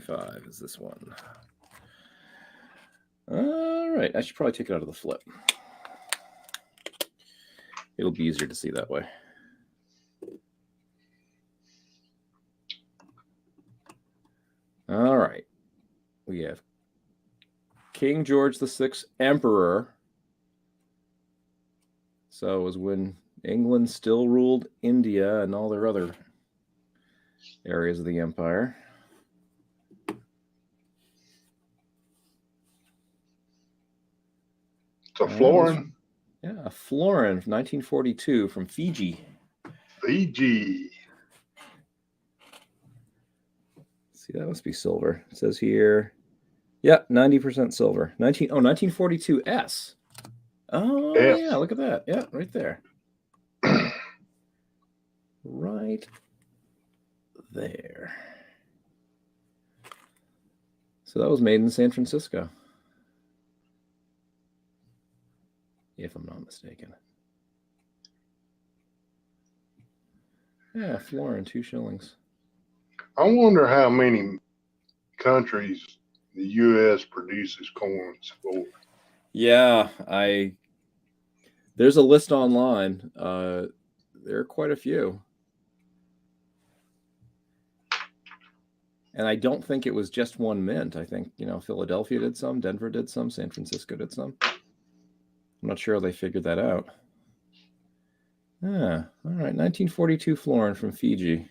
25 is this one. All right. I should probably take it out of the flip. It'll be easier to see that way. All right. We have King George VI, Emperor. So it was when England still ruled India and all their other areas of the empire. It's a florin. Yeah, a florin from 1942 from Fiji. Fiji. See, that must be silver. It says here, yeah, 90% silver. 1942 S. Oh, F. yeah, look at that. Yeah, right there. Right there. So that was made in San Francisco, if I'm not mistaken. Yeah, florin, 2 shillings. I wonder how many countries the U.S. produces coins for. Yeah, there's a list online. There are quite a few. And I don't think it was just one mint. I think, Philadelphia did some, Denver did some, San Francisco did some. I'm not sure how they figured that out. Yeah, all right, 1942 florin from Fiji.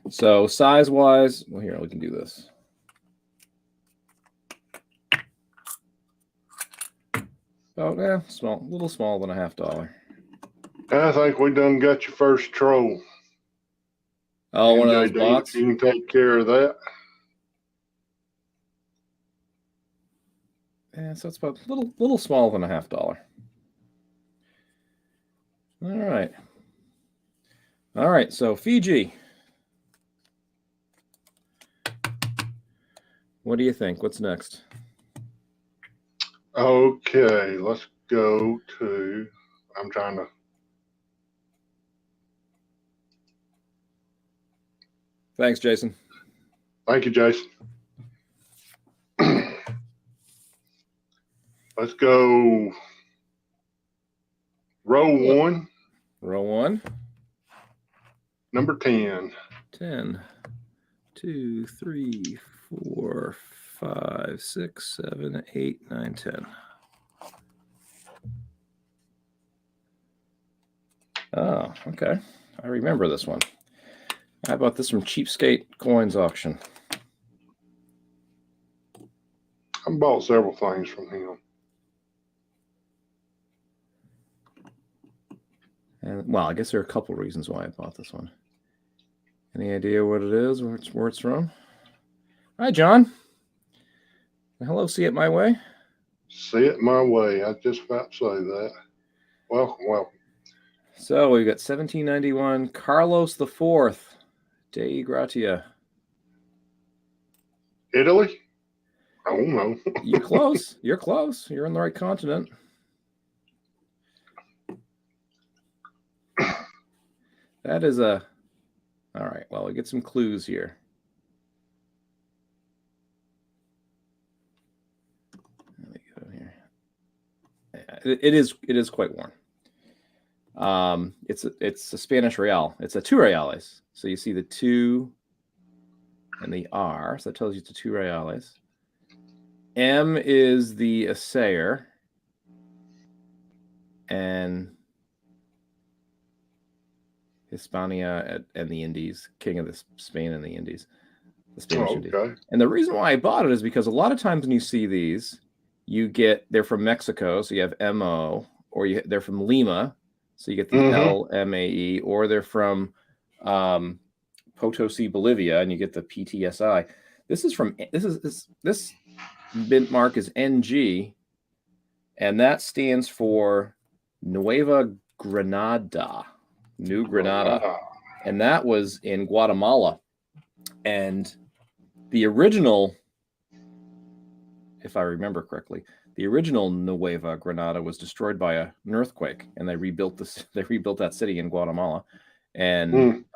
So size-wise, well, here, we can do this. About, small, a little smaller than $0.50. I think we done got your first troll. Oh, one of those JD, bots? you can take care of that. Yeah, so it's about a little smaller than $0.50. All right, so Fiji. What do you think? What's next? Okay, let's go to, I'm trying to. Thanks, Jason. Thank you, Jason. Let's go row 1. Row 1. Number 10. 10, 2, 3, 4, 5, 6, 7, 8, 9, 10. Oh, okay. I remember this one. I bought this from Cheapskate Coins Auction. I bought several things from him. And, well, I guess there are a couple reasons why I bought this one. Any idea what it is, where it's from? Hi, John. Hello, See It My Way. See it my way. I just about to say that. Welcome, welcome. So we've got 1791, Carlos IV, Dei Gratia. Italy? I don't know. You're close. You're close. You're on the right continent. That is a... All right, well, we get some clues here. Let me go here. It is quite worn. It's a Spanish real. It's a 2 reales. So you see the 2 and the R. So that tells you it's a 2 reales. M is the assayer. And Hispania and the Indies, king of Spain and the Indies, the Spanish Indies. And the reason why I bought it is because a lot of times when you see these, they're from Mexico, so you have MO, or they're from Lima, so you get the LMAE, or they're from Potosi, Bolivia, and you get the PTSI. This mint mark is NG, and that stands for Nueva Granada. New Granada. And that was in Guatemala. And the original, if I remember correctly, the original Nueva Granada was destroyed by an earthquake, and they rebuilt that city in Guatemala. And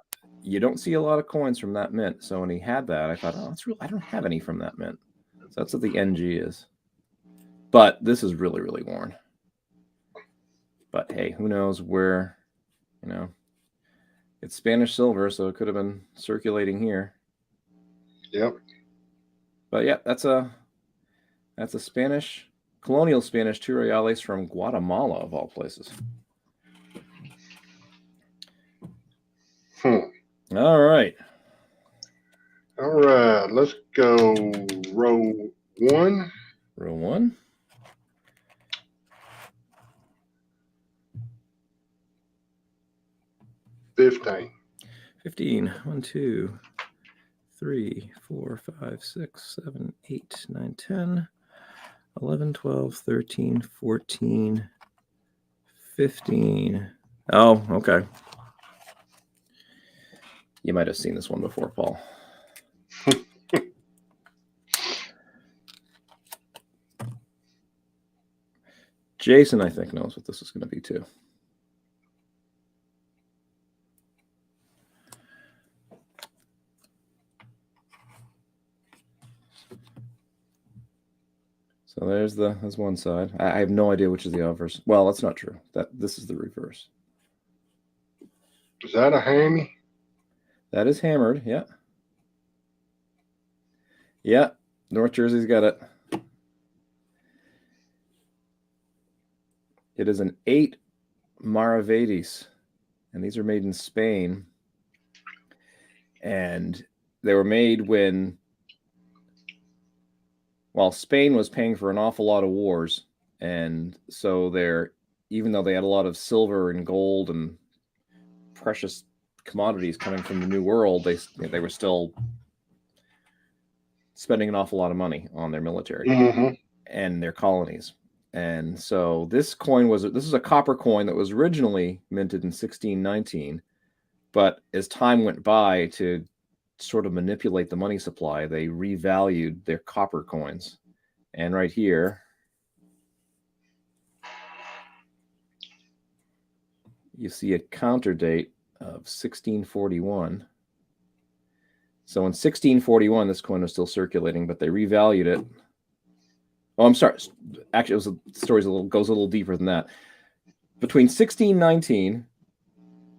you don't see a lot of coins from that mint. So when he had that, I thought, oh, that's real. I don't have any from that mint. So that's what the NG is. But this is really, really worn. But hey, who knows where, it's Spanish silver, so it could have been circulating here. Yep. But yeah, that's a colonial Spanish 2 reales from Guatemala, of all places. All right. All right. Let's go row 1. Row 1. $15. 15. 1, 2, 3, 4, 5, 6, 7, 8, 9, 10, 11, 12, 13, 14, 15. Oh, okay. You might have seen this one before, Paul. Jason, I think, knows what this is going to be, too. So there's one side. I have no idea which is the obverse. Well, that's not true. This is the reverse. Is that a hammy? That is hammered, yeah. Yeah, North Jersey's got it. It is an 8 Maravedis, and these are made in Spain. And they were made when, Spain was paying for an awful lot of wars. And so even though they had a lot of silver and gold and precious commodities coming from the New World, they were still spending an awful lot of money on their military and their colonies. And so this is a copper coin that was originally minted in 1619, but as time went by, to sort of manipulate the money supply, they revalued their copper coins. And right here, you see a counter date of 1641. So in 1641, this coin was still circulating, but they revalued it. Oh, I'm sorry. Actually, the story goes a little deeper than that. Between 1619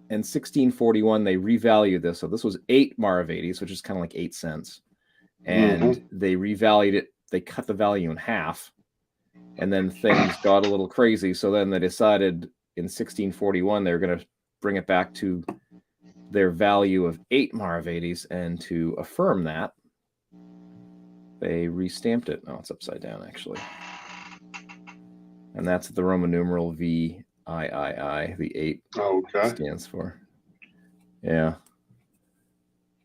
and 1641, they revalued this. So this was 8 Maravedis, which is kind of like 8 cents. And they revalued it. They cut the value in half. And then things got a little crazy. So then they decided in 1641, they were going to bring it back to their value of 8 Maravedis. And to affirm that, they restamped it. Oh, it's upside down, actually. And that's the Roman numeral VIII, the 8 stands for. Yeah.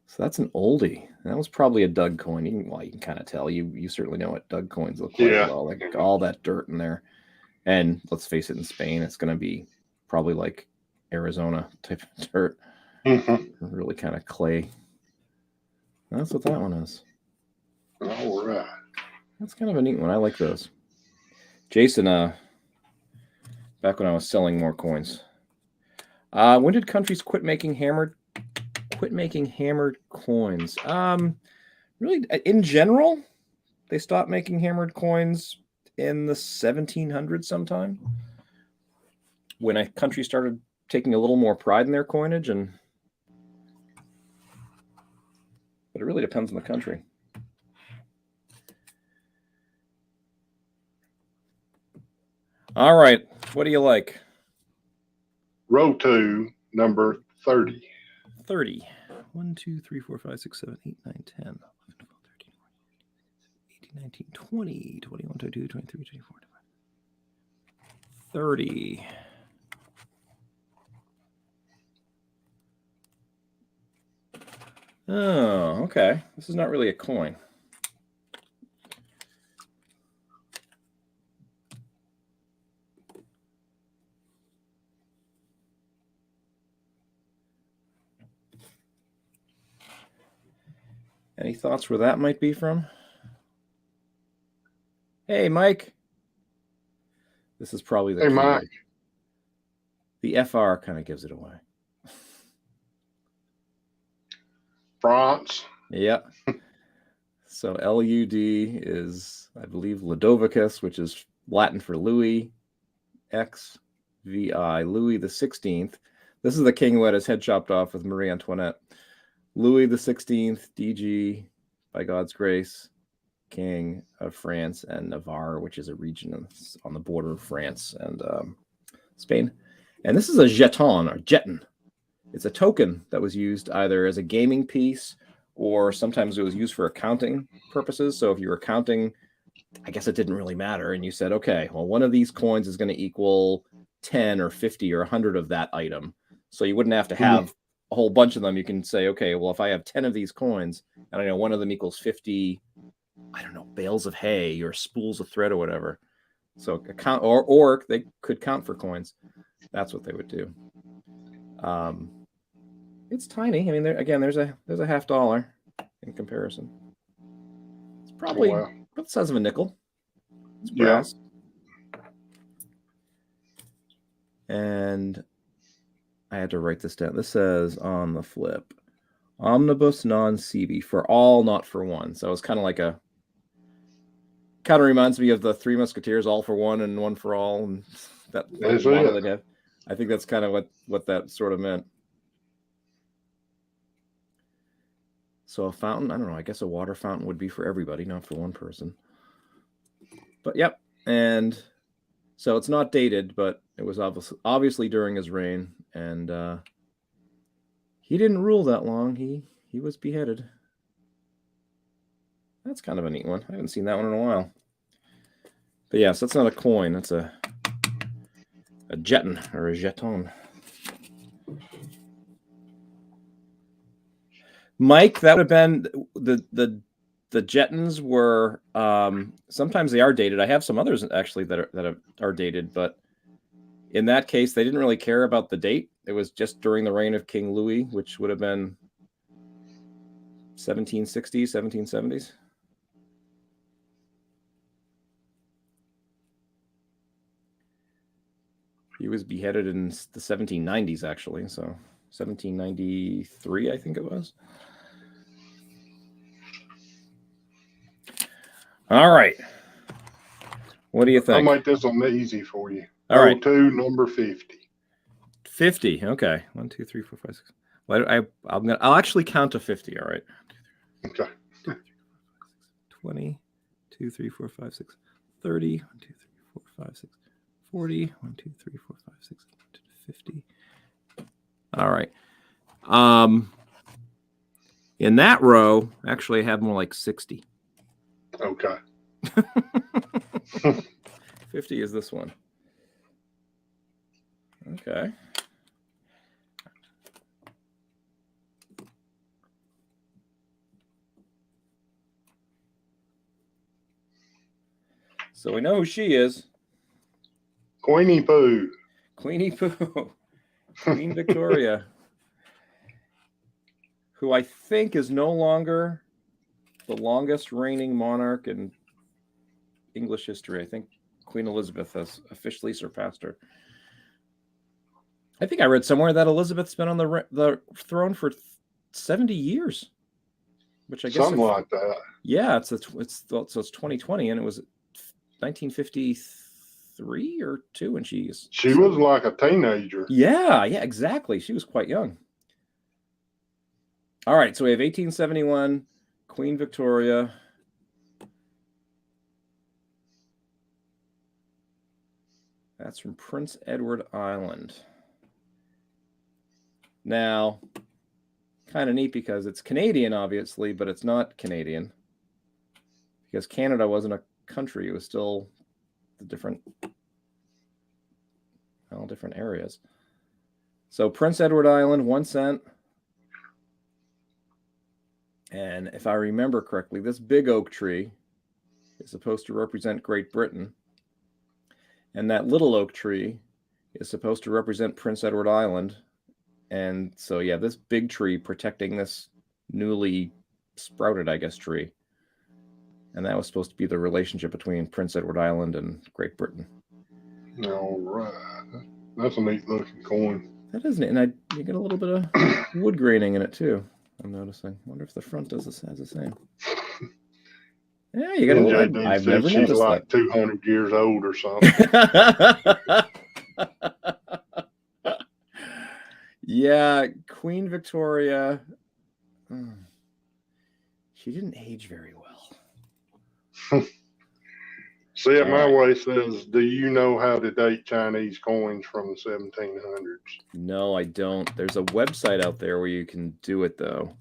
So that's an oldie. That was probably a Doug coin. You can kind of tell. You certainly know what Doug coins look like. Yeah. Like all that dirt in there. And let's face it, in Spain, it's going to be probably like Arizona type of dirt. Really kind of clay. That's what that one is. All right. That's kind of a neat one. I like those. Jason, back when I was selling more coins. When did countries quit making hammered coins? Really, in general, they stopped making hammered coins in the 1700s sometime, when a country started taking a little more pride in their coinage. But it really depends on the country. All right. What do you like? Row 2, number 30. 30. 1, 2, 3, 4, 5, 6, 7, 8, 9, 10, 11, 12, 13, 14, 18, 19, 20, 21, 22, 23, 24, 25, 30. Oh, okay. This is not really a coin. Any thoughts where that might be from? Hey, Mike. This is probably the Hey, Mike. The FR kind of gives it away. France. Yeah. So LUD is, I believe, Ludovicus, which is Latin for Louis. XVI, Louis the 16th. This is the king who had his head chopped off with Marie Antoinette. Louis the 16th, DG, by God's grace, king of France and Navarre, which is a region on the border of France and Spain. And this is a jeton or jeton. It's a token that was used either as a gaming piece or sometimes it was used for accounting purposes. So if you were counting, I guess it didn't really matter. And you said, okay, well, one of these coins is going to equal 10 or 50 or 100 of that item. So you wouldn't have to have a whole bunch of them. You can say, okay, well, if I have 10 of these coins and I know one of them equals 50, I don't know, bales of hay or spools of thread or whatever. So account or they could count for coins. That's what they would do. It's tiny. I mean, there's a $50 in comparison. It's probably about the size of a nickel. It's brass. Yeah. And I had to write this down. This says on the flip, omnibus non sibi, for all, not for one. So it's kind of like kind of reminds me of the Three Musketeers, all for one and one for all. And that model they'd have. I think that's kind of what that sort of meant. So a fountain, I don't know, I guess a water fountain would be for everybody, not for one person. But yep. And so it's not dated, but it was obviously during his reign. And he didn't rule that long. He was beheaded. That's kind of a neat one. I haven't seen that one in a while. But yes, that's not a coin. That's a jeton or a jeton. Mike, that would have been the jetons were sometimes they are dated. I have some others actually that are dated, but in that case, they didn't really care about the date. It was just during the reign of King Louis, which would have been 1760s, 1770s. He was beheaded in the 1790s, actually. So 1793, I think it was. All right. What do you think? I'll make this one easy for you. All right. 02, number 50. 50. Okay. 1, 2, 3, 4, 5, 6. Well, I'll actually count to 50. All right. Okay. 20, 2, 3, 4, 5, 6, 30. 1, 2, 3, 4, 5, 6, 40. 1, 2, 3, 4, 5, 6, 50. All right. In that row, actually, I have more like 60. Okay. 50 is this one. Okay. So we know who she is. Queenie Pooh. Queenie Pooh. Queen Victoria. Who I think is no longer the longest reigning monarch in English history. I think Queen Elizabeth has officially surpassed her. I think I read somewhere that Elizabeth's been on the throne for 70 years, which I guess something like that. Yeah, so it's 2020, and it was 1953 or 2 when she was like a teenager. Yeah, exactly. She was quite young. All right, so we have 1871, Queen Victoria. That's from Prince Edward Island. Now, kind of neat because it's Canadian, obviously, but it's not Canadian. Because Canada wasn't a country. It was still the different areas. So Prince Edward Island, 1 cent. And if I remember correctly, this big oak tree is supposed to represent Great Britain. And that little oak tree is supposed to represent Prince Edward Island. And so, yeah, this big tree protecting this newly sprouted, I guess, tree. And that was supposed to be the relationship between Prince Edward Island and Great Britain. All right. That's a neat looking coin. That isn't it. And you get a little bit of wood graining in it, too. I'm noticing. I wonder if the front has the same. Yeah, you got. I've never she's noticed like that. 200 years old or something. Yeah, Queen Victoria. She didn't age very well. See it my way says, do you know how to date Chinese coins from the 1700s? No, I don't. There's a website out there where you can do it though.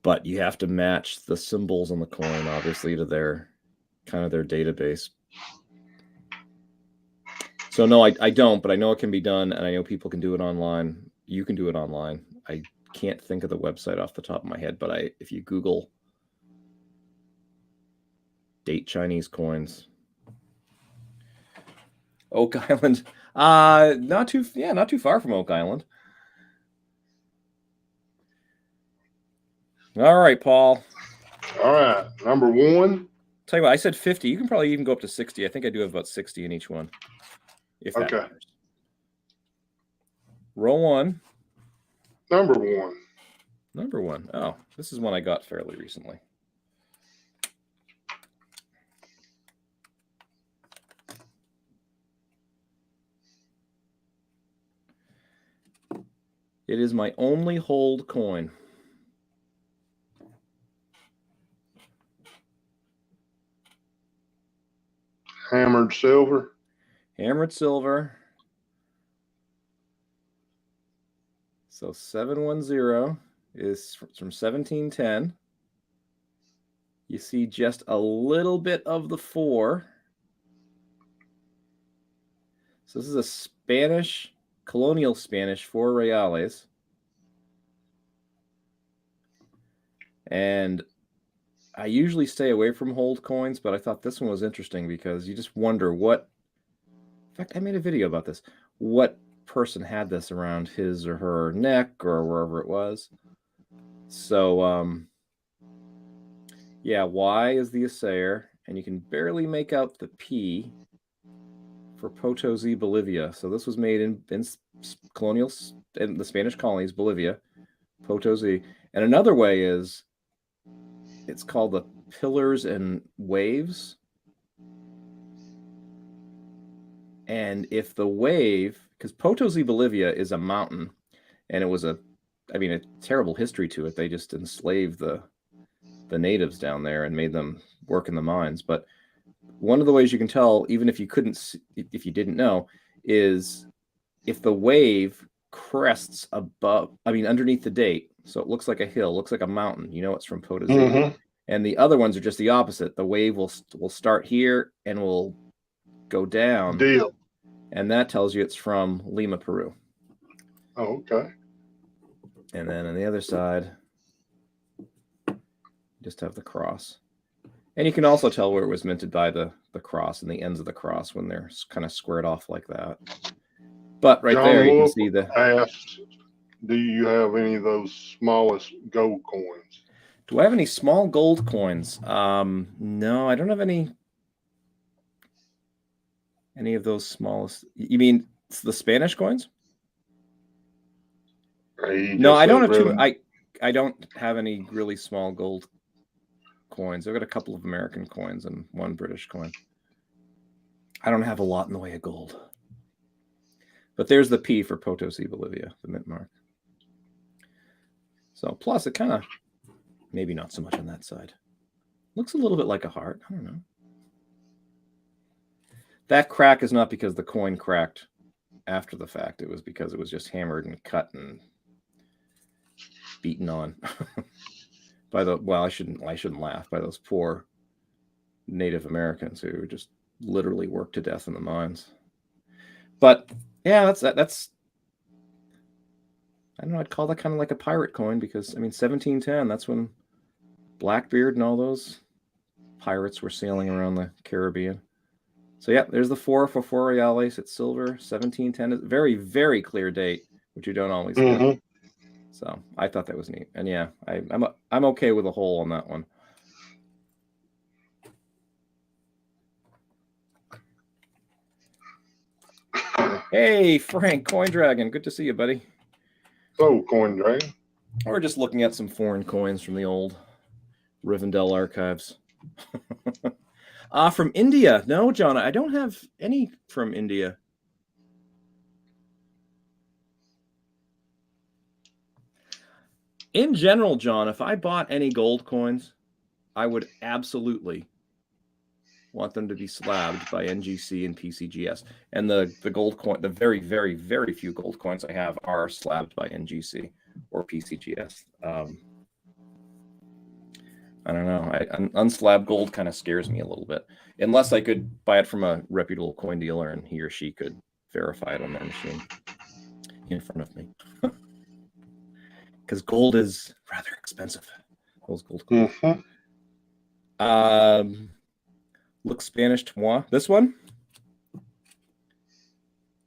But you have to match the symbols on the coin, obviously, to their database. So no, I don't, but I know it can be done, and I know people can do it online. You can do it online. I can't think of the website off the top of my head, but if you Google date Chinese coins, Oak Island, not too far from Oak Island. All right, Paul. All right, number 1. Tell you what, I said 50. You can probably even go up to 60. I think I do have about 60 in each one, if that matters. Roll 1. Number 1. Number 1. Oh, this is one I got fairly recently. It is my only hold coin. Hammered silver. Hammered silver. So 710 is from 1710. You see just a little bit of the 4. So this is a Spanish, colonial Spanish, 4 reales. And I usually stay away from hold coins, but I thought this one was interesting because you just wonder what. In fact, I made a video about this. What person had this around his or her neck or wherever it was? So, yeah, Y is the assayer, and you can barely make out the P for Potosí, Bolivia. So this was made in colonial, in the Spanish colonies, Bolivia, Potosí. And another way is it's called the Pillars and Waves. And if the wave, because Potosí, Bolivia is a mountain, and it was a terrible history to it. They just enslaved the natives down there and made them work in the mines. But one of the ways you can tell, even if you didn't know, is if the wave crests underneath the date, so it looks like a hill, looks like a mountain, it's from Potosí. Mm-hmm. And the other ones are just the opposite. The wave will start here and will go down. Deal. And that tells you it's from Lima, Peru. Oh, okay. And then on the other side, just have the cross. And you can also tell where it was minted by the cross and the ends of the cross when they're kind of squared off like that. But right John there, you can see the. Asked, do you have any of those smallest gold coins? Do I have any small gold coins? No, I don't have any of those smallest. You mean the Spanish coins? No, I don't have really... I don't have any really small gold coins. I've got a couple of American coins and one British coin. I don't have a lot in the way of gold. But there's the P for Potosí, Bolivia, the mint mark. So plus it kind of, maybe not so much on that side. Looks a little bit like a heart. I don't know. That crack is not because the coin cracked after the fact. It was because it was just hammered and cut and beaten on by I shouldn't laugh, by those poor Native Americans who just literally worked to death in the mines. But yeah, that's I don't know, I'd call that kind of like a pirate coin because 1710, that's when Blackbeard and all those pirates were sailing around the Caribbean. So yeah, there's the 4 for 4 reales. It's silver. 1710 is very, very clear date, which you don't always get. So I thought that was neat. And yeah, I'm okay with a hole on that one. Hey, Frank, Coin Dragon. Good to see you, buddy. So, Coin Dragon. We're just looking at some foreign coins from the old Rivendell archives. From India. No, John, I don't have any from India. In general, John, if I bought any gold coins, I would absolutely want them to be slabbed by NGC and PCGS. And the gold coin, the very, very, very few gold coins I have are slabbed by NGC or PCGS. I don't know. Unslabbed gold kind of scares me a little bit. Unless I could buy it from a reputable coin dealer and he or she could verify it on their machine in front of me. Because gold is rather expensive. Those gold coins. Look Spanish moi. This one?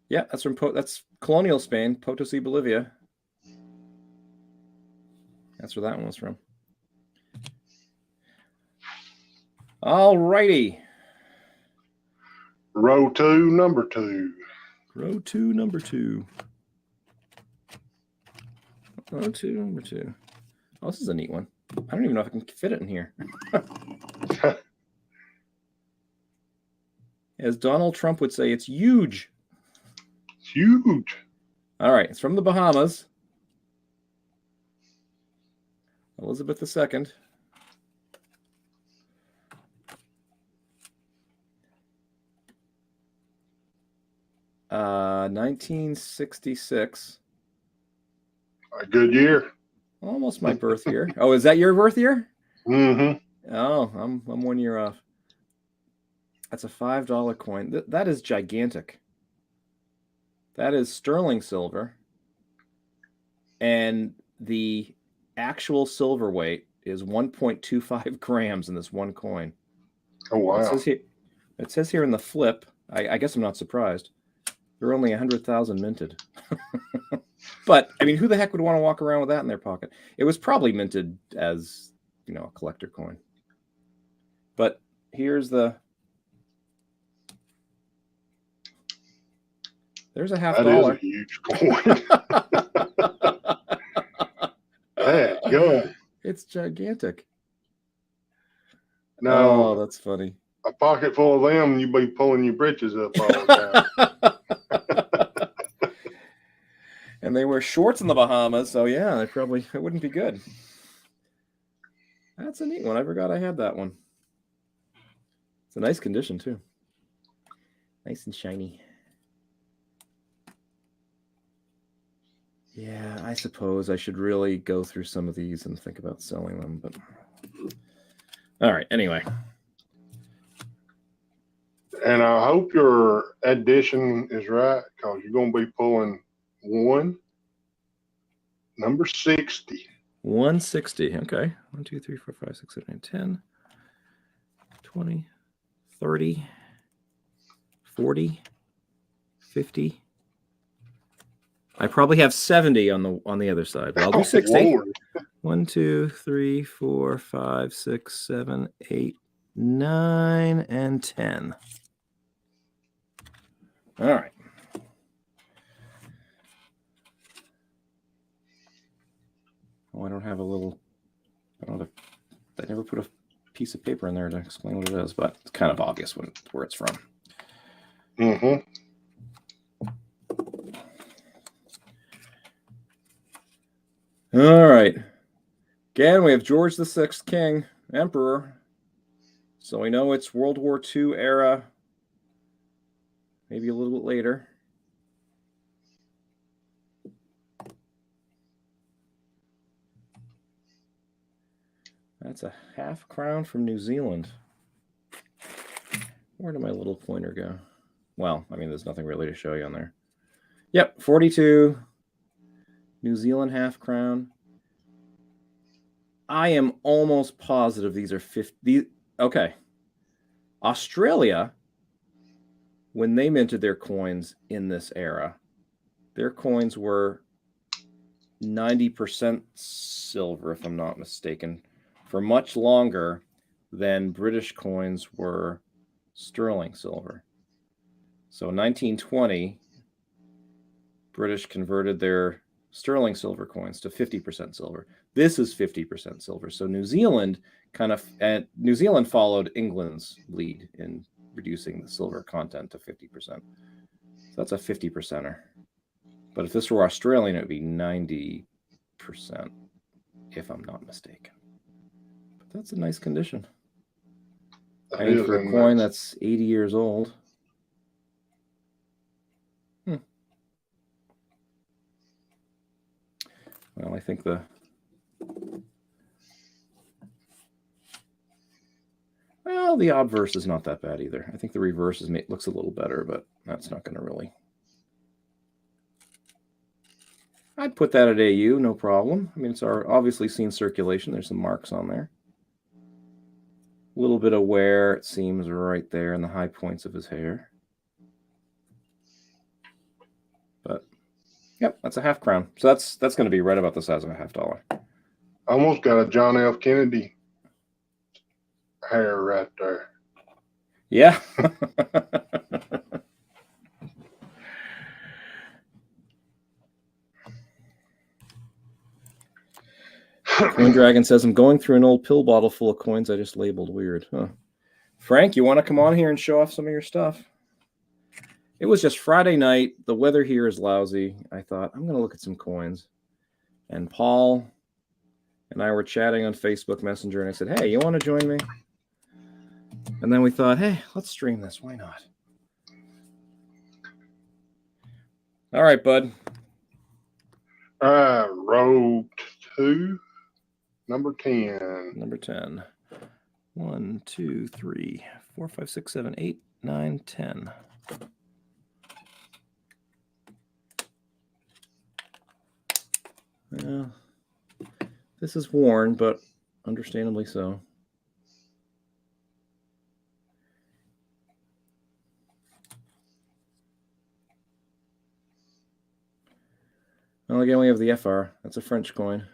Yeah, that's from that's colonial Spain, Potosi, Bolivia. That's where that one was from. All righty. Row 2, number 2. Row 2, number 2. Row 2, number 2. Oh, this is a neat one. I don't even know if I can fit it in here. As Donald Trump would say, it's huge. It's huge. All right, it's from the Bahamas. Elizabeth II. Uh, 1966. A good year. Almost my birth year. Oh, is that your birth year? Mm-hmm. Oh, I'm 1 year off. That's a $5 coin. That is gigantic. That is sterling silver. And the actual silver weight is 1.25 grams in this one coin. Oh, wow. It says here in the flip, I guess I'm not surprised, there are only 100,000 minted. But, I mean, who the heck would want to walk around with that in their pocket? It was probably minted as, you know, a collector coin. But here's the... There's a $50. That is a huge coin. Good. It's gigantic. No, oh, that's funny. A pocket full of them, you be pulling your britches up all the time. And they wear shorts in the Bahamas, so yeah, it wouldn't be good. That's a neat one. I forgot I had that one. It's a nice condition too. Nice and shiny. Yeah, I suppose I should really go through some of these and think about selling them, but all right, anyway. And I hope your addition is right, because you're going to be pulling number 60. 160. Okay. 1, 2, 3, 4, 5, 6, 7, 8, 10, 20, 30, 40, 50. I probably have 70 on the other side, but I'll do 60. 1, 2, 3, 4, 5, 6, 7, 8, 9, and 10. All right. Oh, I don't have they never put a piece of paper in there to explain what it is, but it's kind of obvious where it's from. Mm-hmm. All right. Again, we have George VI, King, Emperor. So we know it's World War II era, maybe a little bit later. That's a half crown from New Zealand. Where did my little pointer go? Well, I mean, there's nothing really to show you on there. Yep, 42. New Zealand half crown. I am almost positive these are 50. Okay. Australia, when they minted their coins in this era, their coins were 90% silver, if I'm not mistaken, for much longer than British coins were sterling silver. So 1920, British converted their sterling silver coins to 50% silver. This is 50% silver. So New Zealand New Zealand followed England's lead in reducing the silver content to 50%. So that's a 50%er. But if this were Australian, it would be 90%, if I'm not mistaken. But that's a nice condition. I mean, for a coin that's 80 years old. Well, I think the obverse is not that bad either. I think the reverse looks a little better, but that's not going to really. I'd put that at AU, no problem. I mean, it's obviously seen circulation. There's some marks on there. A little bit of wear, it seems, right there in the high points of his hair. But, yep, that's a half crown. So that's going to be right about the size of a $50. Almost got a John F. Kennedy hair right there. Yeah. Coin Dragon says, I'm going through an old pill bottle full of coins I just labeled. Weird. Huh. Frank, you want to come on here and show off some of your stuff? It was just Friday night. The weather here is lousy. I thought, I'm going to look at some coins. And Paul and I were chatting on Facebook Messenger, and I said, hey, you want to join me? And then we thought, hey, let's stream this. Why not? All right, bud. Row 2, number 10. Number 10. 1, 2, 3, 4, 5, 6, 7, 8, 9, 10. Yeah, this is worn, but understandably so. Well, again, we have the FR. That's a French coin.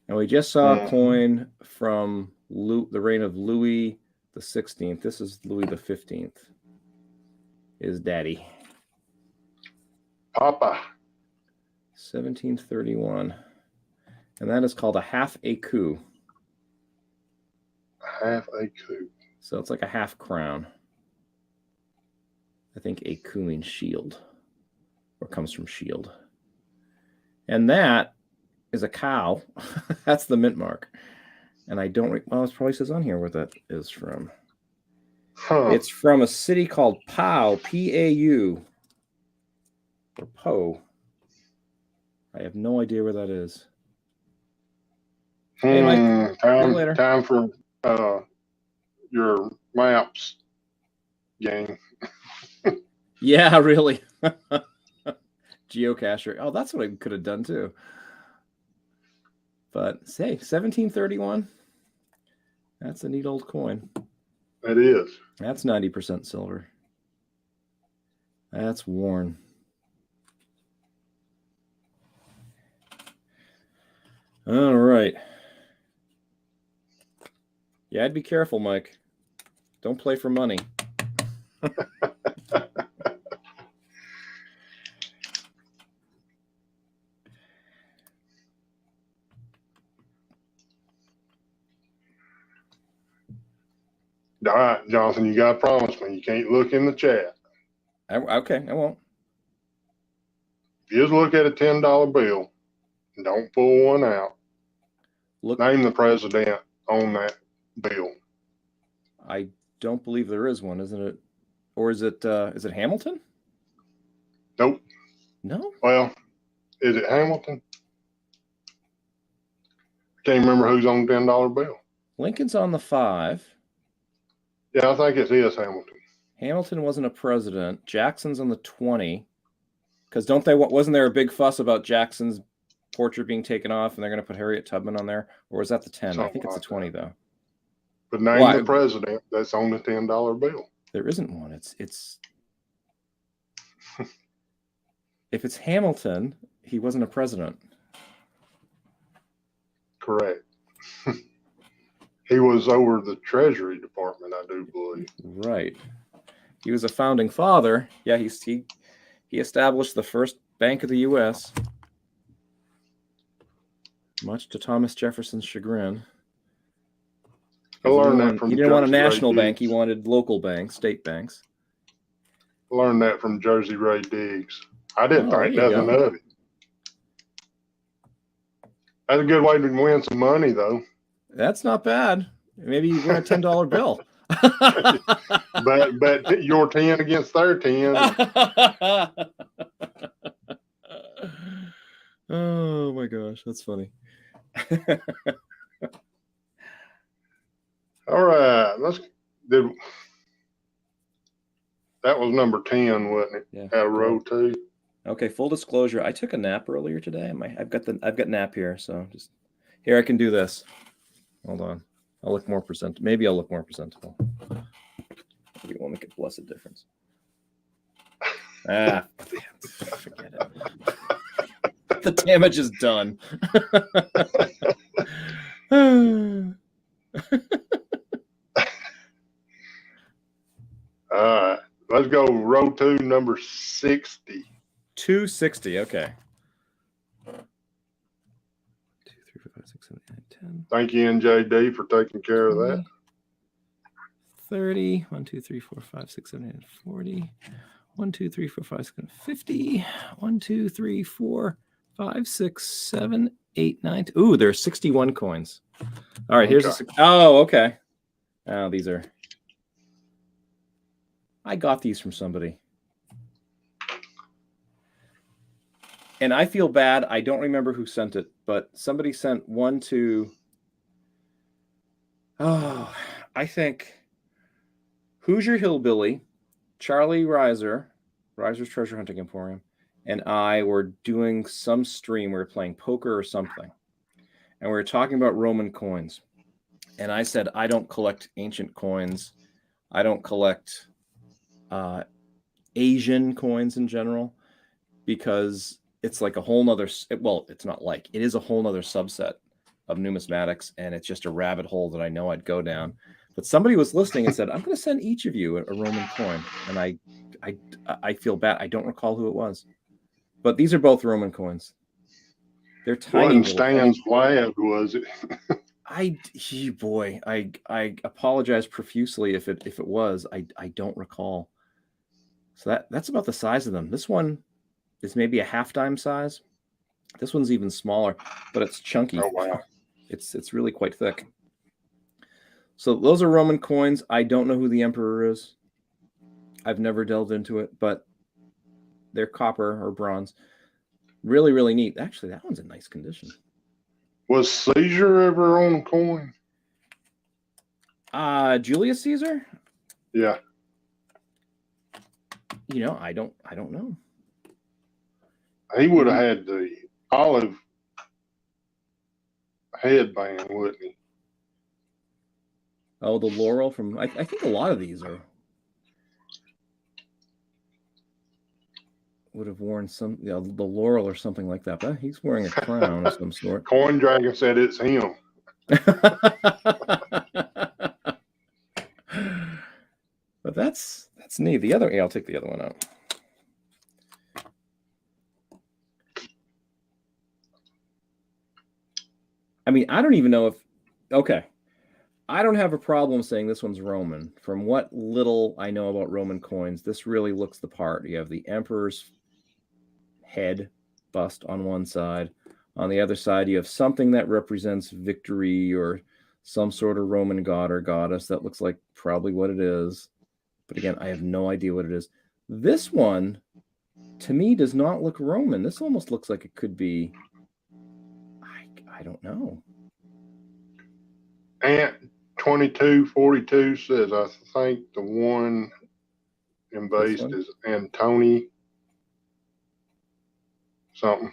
And we just saw a coin from the reign of Louis the 16th. This is Louis the 15th. His daddy. Papa. 1731. And that is called a half écu. Half écu. So it's like a half crown. I think écu means shield, or comes from shield. And that is a cow. That's the mint mark. And I don't, well, it probably says on here where that is from. Huh. It's from a city called Pau, P-A-U, or Po. I have no idea where that is. Hey, Mike. Time for your maps game. Yeah, really. Geocacher. Oh, that's what I could have done too. But say 1731. That's a neat old coin. It is. That's 90% silver. That's worn. All right. Yeah, I'd be careful, Mike. Don't play for money. All right, Jonathan, you got to promise me you can't look in the chat. Okay, I won't. Just look at a $10 bill and don't pull one out. Name the president on that bill. I don't believe there is one, isn't it? Or is it Hamilton? Nope. No? Well, is it Hamilton? Can't remember who's on the $10 bill. Lincoln's on the 5. Yeah, I think it is Hamilton. Hamilton wasn't a president. Jackson's on the 20. Because wasn't there a big fuss about Jackson's portrait being taken off and they're going to put Harriet Tubman on there? Or was that the 10? I think it's the 20, though. But name the president that's on the $10 bill. There isn't one. It's if it's Hamilton, he wasn't a president. Correct. He was was over the Treasury Department, I do believe. Right. He was a founding father. Yeah, he established the first bank of the U.S., much to Thomas Jefferson's chagrin. I learned that from He didn't want a Jersey Ray national bank. He Diggs. wanted local banks, state banks. I learned that from Jersey Ray Diggs. I didn't think nothing of it. That's a good way to win some money, though. That's not bad. Maybe you win a $10 bill. bet your 10 against their 10. Oh my gosh, that's funny. All right, that was number 10, wasn't it? Yeah. Out of row 2. Okay, full disclosure, I took a nap earlier today. I've got nap here, so just here I can do this. Hold on. I'll look more presentable. Maybe I'll look more presentable. Maybe it won't make a blessed difference. Forget it. The damage is done. All right, let's go row 2, number 60. 260, okay. 2, 3, 4, 5, 6, 7, 8, 10. Thank you, NJD, for taking care of that. 30. 1, 2, 3, 4, 5, 6, 7, 8, 40. 1, 2, 3, 4, 5, 6, 7, 50. 1, 2, 3, 4, 5, 6, 7, 8, 9. Ooh, there are 61 coins. All right, here's okay. Oh, these are. I got these from somebody. And I feel bad. I don't remember who sent it, but somebody sent one to, I think Hoosier Hillbilly, Charlie Reiser's Treasure Hunting Emporium, and I were doing some stream. We were playing poker or something. And we were talking about Roman coins. And I said, I don't collect ancient coins. I don't collect Asian coins in general, because it's like a whole nother, it's not like, it is a whole nother subset of numismatics, and it's just a rabbit hole that I know I'd go down. But somebody was listening and said, I'm going to send each of you a Roman coin. And I feel bad. I don't recall who it was. But these are both Roman coins. They're tiny. Wasn't Stan's Vlad, was it? I apologize profusely if it was. I don't recall. So that's about the size of them. This one is maybe a half dime size. This one's even smaller, but it's chunky. Oh wow. It's really quite thick. So those are Roman coins. I don't know who the emperor is. I've never delved into it, but they're copper or bronze. Really, really neat. Actually, that one's in nice condition. Was Caesar ever on a coin? Julius Caesar? Yeah. I don't know. He would have had the olive headband, wouldn't he? Oh, the laurel from, I think a lot of these would have worn some, the laurel or something like that. But he's wearing a crown of some sort. Coin Dragon said it's him. But that's neat. I'll take the other one out. I mean, I don't even know if, okay. I don't have a problem saying this one's Roman. From what little I know about Roman coins, this really looks the part. You have the emperor's head bust on one side. On the other side, you have something that represents victory or some sort of Roman god or goddess. That looks like probably what it is. But again, I have no idea what it is. This one, to me, does not look Roman. This almost looks like it could be, I don't know. Ant 2242 says, I think the one embased is Antony something.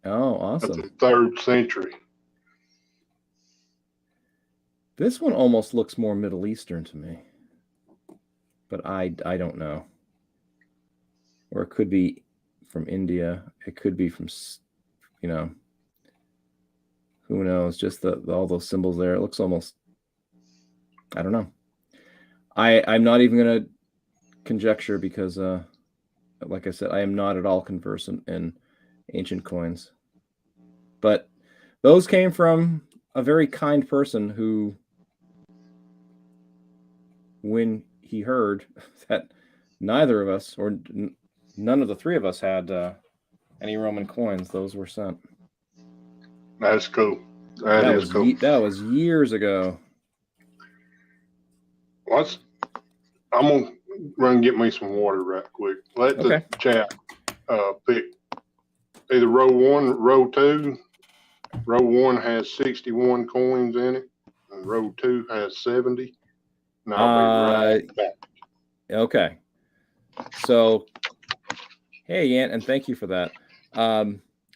Oh, awesome. That's the 3rd century. This one almost looks more Middle Eastern to me. But I don't know. Or it could be from India. It could be from, who knows? Just all those symbols there. It looks almost I don't know. I'm not even going to conjecture because, like I said, I am not at all conversant in ancient coins. But those came from a very kind person who, when he heard that neither of us, or none of the three of us, had any Roman coins, those were sent. That's cool. That is cool. That was years ago. I'm going to run and get me some water right quick. Let the chat pick either row 1, row 2. Row 1 has 61 coins in it, and row 2 has 70. And I'll be right back. Okay. So, hey, Ant, and thank you for that.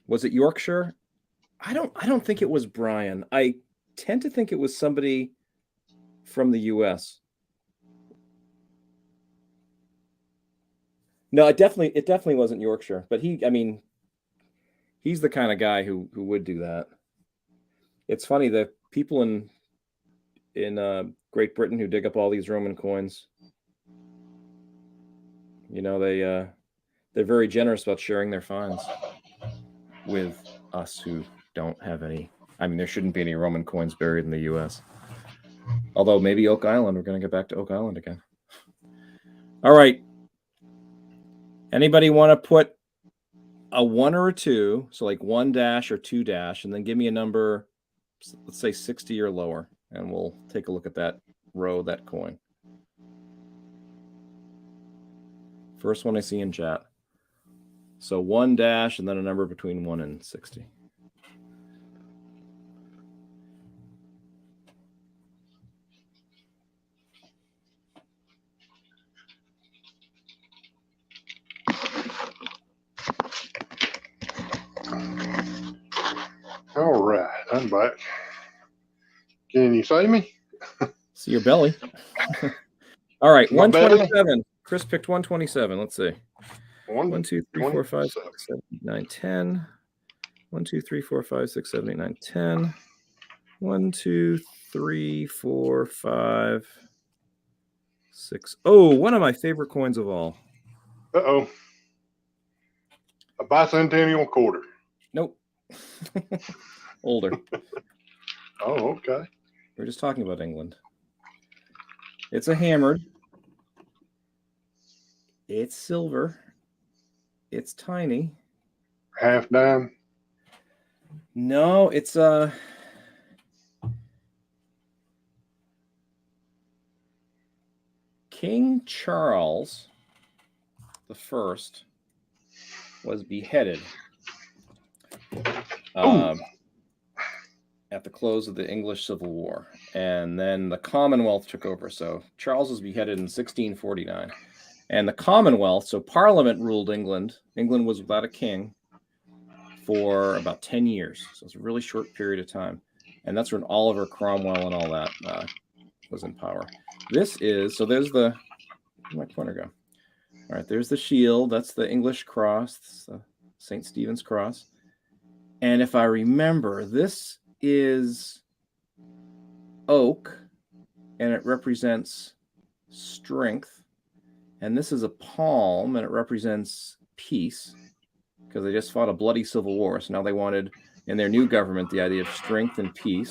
Was it Yorkshire? I don't think it was Brian. I tend to think it was somebody from the U.S. No, it definitely wasn't Yorkshire. But he's the kind of guy who would do that. It's funny, the people in Great Britain who dig up all these Roman coins, they're very generous about sharing their finds with us who don't have any. There shouldn't be any Roman coins buried in the U.S. Although maybe Oak Island. We're going to get back to Oak Island again. All right. Anybody want to put a 1 or a 2, so like 1 dash or 2 dash, and then give me a number, let's say 60 or lower, and we'll take a look at that row, that coin. First one I see in chat. So 1 dash and then a number between 1 and 60. All right, I'm back. Can you see me? See your belly. All right, 127. Chris picked 127. Let's see. 1, 2, 3, 4, 5, 6, 7, 8, 9, 10. 1, 2, 3, 4, 5, 6, 7, 8, 9, 10. 1, 2, 3, 4, 5, 6. Oh, one of my favorite coins of all. Uh-oh. A Bicentennial Quarter. Nope. Older. Oh, okay. We're just talking about England. It's a hammered. It's silver. It's tiny. Half dime? No, it's King Charles the First was beheaded at the close of the English Civil War, and then the Commonwealth took over. So Charles was beheaded in 1649, and the Commonwealth, so Parliament ruled England. England was without a king for about 10 years, so it's a really short period of time, and that's when Oliver Cromwell and all that was in power. This is, so there's the, where'd my pointer go? All right, there's the shield. That's the English cross. That's the St. Stephen's cross. And if I remember, this is oak, and it represents strength. And this is a palm, and it represents peace, because they just fought a bloody civil war. So now they wanted, in their new government, the idea of strength and peace.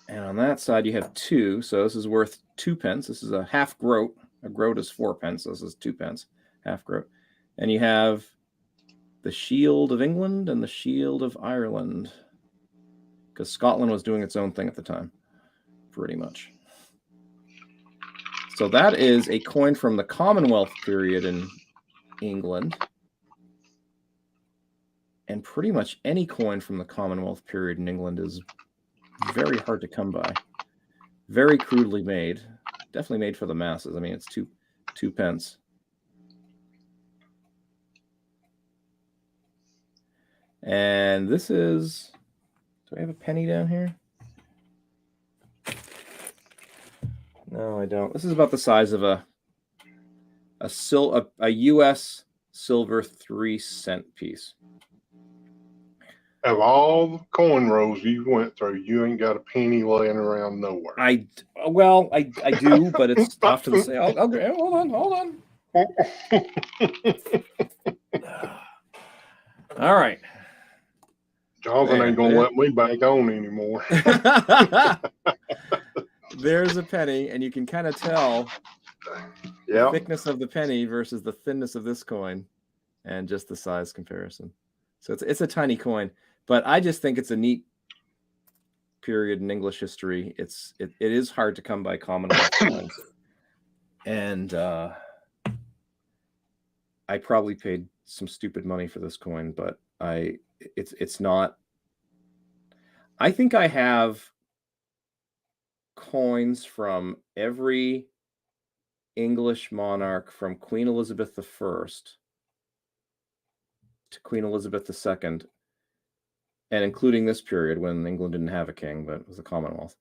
And on that side, you have 2. So this is worth 2 pence. This is a half groat. A groat is 4 pence. So this is 2 pence, half groat. And you have the shield of England and the shield of Ireland, because Scotland was doing its own thing at the time, pretty much. So that is a coin from the Commonwealth period in England. And pretty much any coin from the Commonwealth period in England is very hard to come by. Very crudely made. Definitely made for the masses. It's 2 pence. And this is, do I have a penny down here? No, I don't. This is about the size of a U.S. silver 3-cent piece. Of all the coin rolls you went through, you ain't got a penny laying around nowhere. I do, but it's off to the side. Hold on. All right. Jonathan ain't gonna let me back on anymore. There's a penny, and you can kind of tell the thickness of the penny versus the thinness of this coin, and just the size comparison. So it's a tiny coin, but I just think it's a neat period in English history. It is hard to come by Commonwealth coins, and I probably paid some stupid money for this coin, but it's not. I think I have coins from every English monarch from Queen Elizabeth I to Queen Elizabeth II, and including this period when England didn't have a king, but it was a Commonwealth,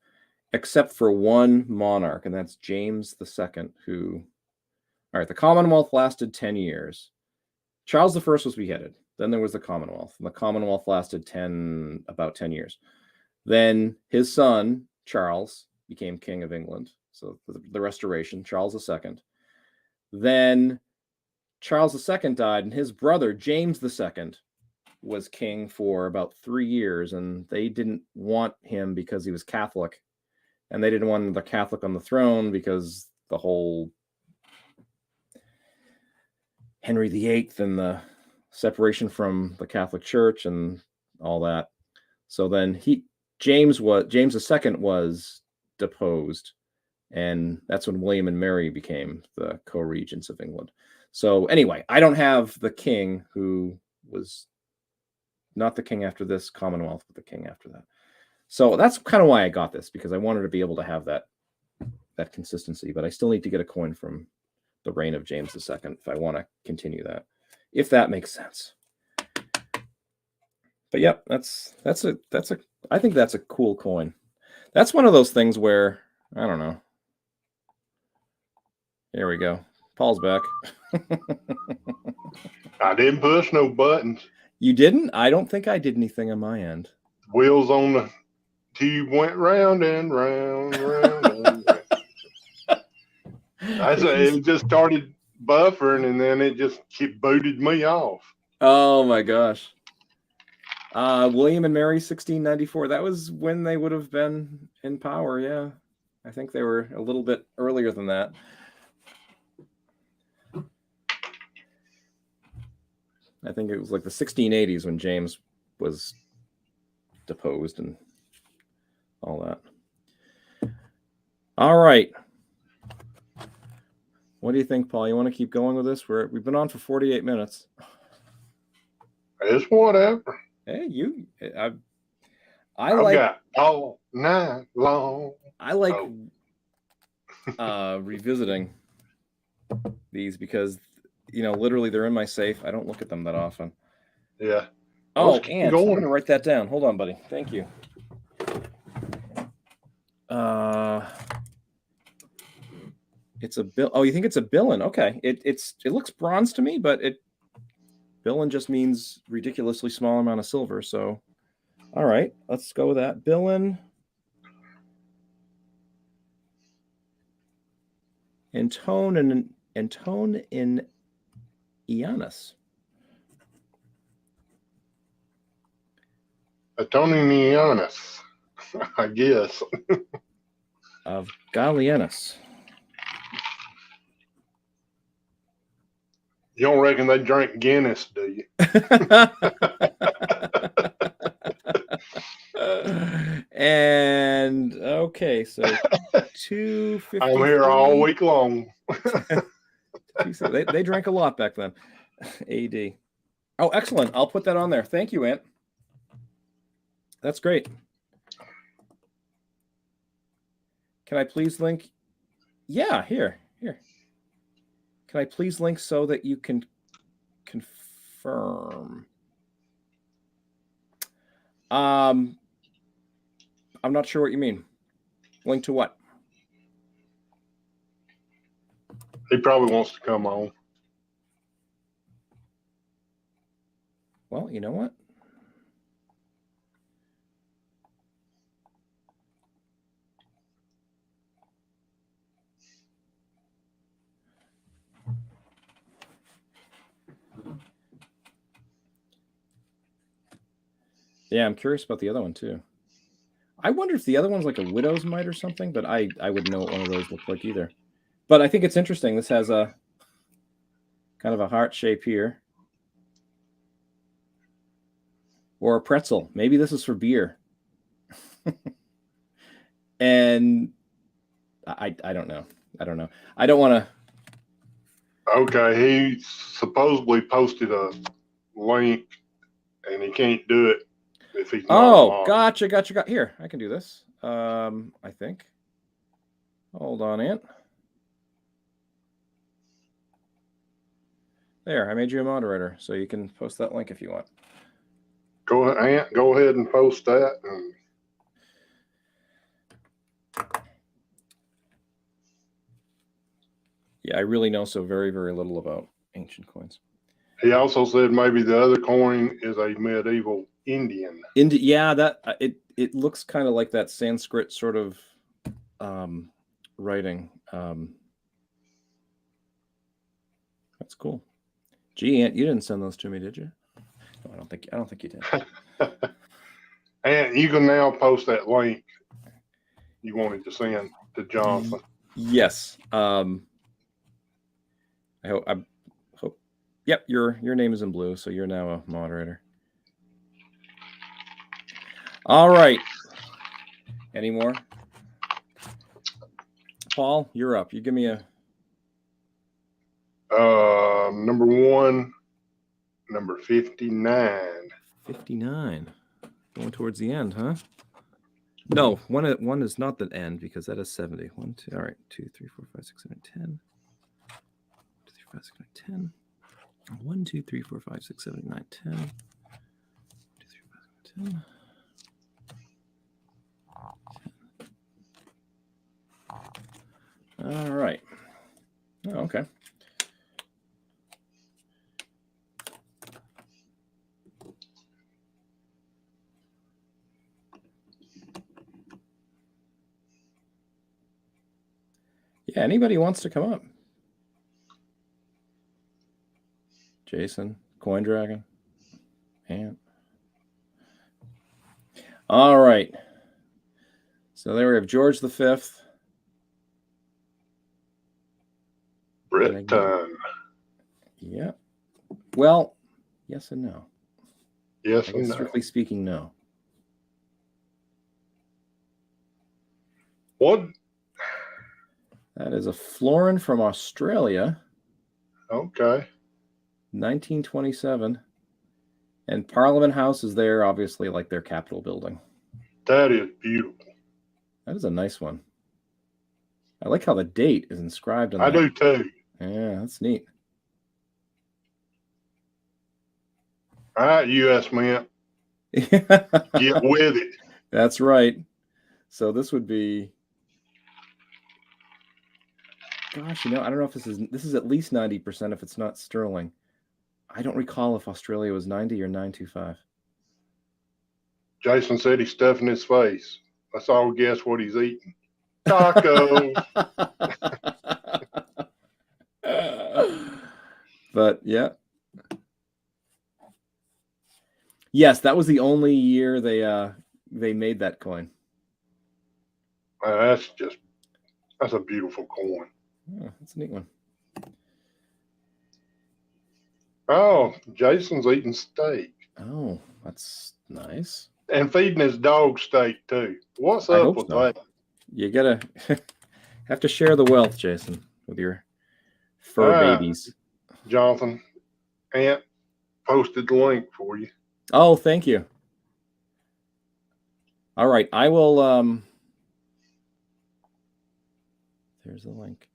except for one monarch, and that's James II, who, all right, the Commonwealth lasted 10 years. Charles I was beheaded. Then there was the Commonwealth, and the Commonwealth lasted about 10 years. Then his son, Charles, became King of England. So the Restoration, Charles II. Then Charles II died, and his brother, James II, was king for about 3 years, and they didn't want him because he was Catholic, and they didn't want the Catholic on the throne because the whole Henry VIII and the separation from the Catholic Church and all that. So then James II was deposed, and that's when William and Mary became the co-regents of England. So anyway, I don't have the king who was not the king after this Commonwealth, but the king after that. So that's kind of why I got this, because I wanted to be able to have that consistency, but I still need to get a coin from the reign of James II if I want to continue that, if that makes sense. But yep, I think that's a cool coin. That's one of those things where, I don't know. There we go. Paul's back. I didn't push no buttons. You didn't? I don't think I did anything on my end. Wheels on the tube went round and round, round and round. It just started buffering, and then it just booted me off. Oh my gosh. William and Mary, 1694. That was when they would have been in power. Yeah, I think they were a little bit earlier than that. I think it was like the 1680s when James was deposed and all that. All right. What do you think, Paul? You want to keep going with this? We've been on for 48 minutes. It's whatever. Hey, I've got all night long. I like revisiting these because, literally they're in my safe. I don't look at them that often. Yeah. Oh, and I'm going to write that down. Hold on, buddy. Thank you. It's a bill. Oh, you think it's a billin? Okay. It looks bronze to me, but billin just means ridiculously small amount of silver. So, all right, let's go with that. Billin. Antone in Ianus. Antonianus, I guess. Of Gallienus. You don't reckon they drink Guinness, do you? And okay, so 250. I'm here all week long. They drank a lot back then. AD. Oh, excellent. I'll put that on there. Thank you, Ant. That's great. Can I please link? Yeah, here. Can I please link so that you can confirm? I'm not sure what you mean. Link to what? He probably wants to come on. Well, you know what? Yeah, I'm curious about the other one too. I wonder if the other one's like a widow's mite or something, but I wouldn't know what one of those look like either. But I think it's interesting. This has a kind of a heart shape here. Or a pretzel. Maybe this is for beer. And I don't know. I don't know. I don't want to. Okay, he supposedly posted a link, and he can't do it if he's not a mod. Gotcha. Here, I can do this. I think. Hold on, Ant. There, I made you a moderator, so you can post that link if you want. Go ahead, Ant. Go ahead and post that. Yeah, I really know so very, very little about ancient coins. He also said maybe the other coin is a medieval Indian. Yeah, that it looks kind of like that Sanskrit sort of writing. That's cool. Gee, Ant, you didn't send those to me, did you? No, I don't think you did. And you can now post that link you wanted to send to Jonathan. Yes. I hope. Yep, your name is in blue, so you're now a moderator. All right. Any more? Paul, you're up. You give me a number 1, number 59. 59. Going towards the end, huh? No, one is not the end because that is 70. 1, 2. All right, 2, 3, 4, 5, 6, 7, 10. 2, 3, 4, 5, 6, 7, 10. 1, 2, 3, 4, 5, 6, 7, 8, 9, 10. 1, 2, 3, 4, 5, 6, 10. All right. Oh, okay. Yeah, anybody wants to come up? Jason, Coin Dragon, Ant. All right. So there we have George V. Britain. Yeah. Well, yes and no. Yes and no. Strictly speaking, no. What? That is a florin from Australia. Okay. 1927. And Parliament House is there, obviously, like their Capitol building. That is beautiful. That is a nice one. I like how the date is inscribed on that. I do too. Yeah, that's neat. All right, U.S. Mint. Get with it. That's right. So this would be, gosh, I don't know if this is at least 90% if it's not sterling. I don't recall if Australia was 90 or 925. Jason said he's stuffing his face. Let's all guess what he's eating. Tacos. But yeah. Yes, that was the only year they made that coin. That's a beautiful coin. Oh, that's a neat one. Oh, Jason's eating steak. Oh, that's nice. And feeding his dog steak too. What's up with that? You gotta have to share the wealth, Jason, with your fur babies. Jonathan, Ant posted the link for you. Oh, thank you. All right, I will. There's the link.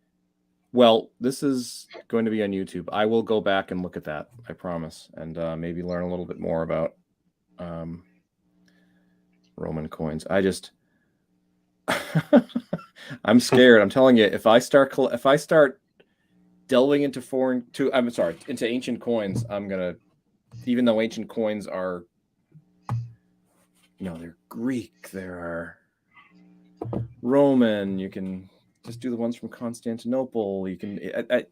Well, this is going to be on YouTube. I will go back and look at that, I promise, and maybe learn a little bit more about Roman coins. I'm scared. I'm telling you, if I start delving into ancient coins, I'm gonna, even though ancient coins are, they're Greek, there are Roman, you can just do the ones from Constantinople. You can, it'd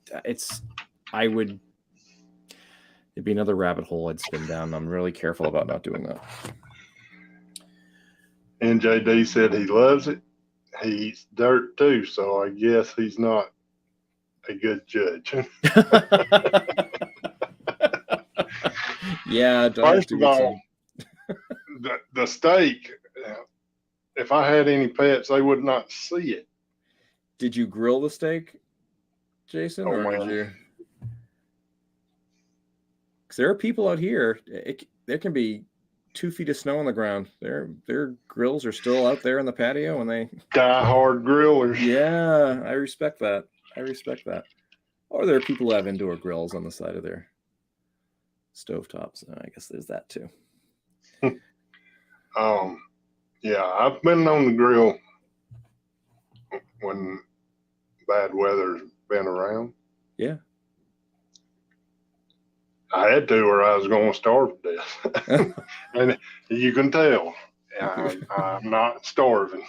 be another rabbit hole I'd spin down. I'm really careful about not doing that. NJD said he loves it. He eats dirt too, so I guess he's not a good judge. Yeah, First of all, the steak, if I had any pets, they would not see it. Did you grill the steak, Jason, or did man. you? Because there are people out here. There can be 2 feet of snow on the ground. Their grills are still out there in the patio, and they Die-hard grillers. Yeah, I respect that. Or there are people who have indoor grills on the side of their stovetops. I guess there's that too. Yeah, I've been on the grill when bad weather's been around. Yeah. I had to, or I was going to starve to death. And you can tell I'm not starving.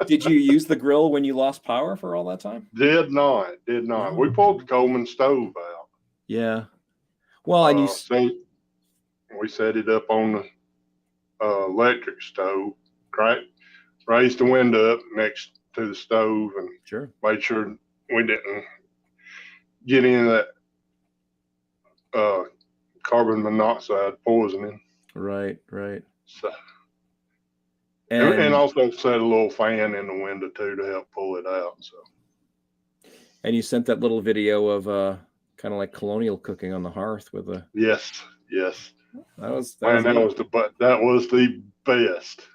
Did you use the grill when you lost power for all that time? Did not. No. We pulled the Coleman stove out. Yeah. Well, and we set it up on the electric stove, raised the window up next to the stove, and made sure we didn't get any of that carbon monoxide poisoning. Right. So, and also set a little fan in the window too to help pull it out. So. And you sent that little video of kind of like colonial cooking on the hearth with a. Yes. That was the best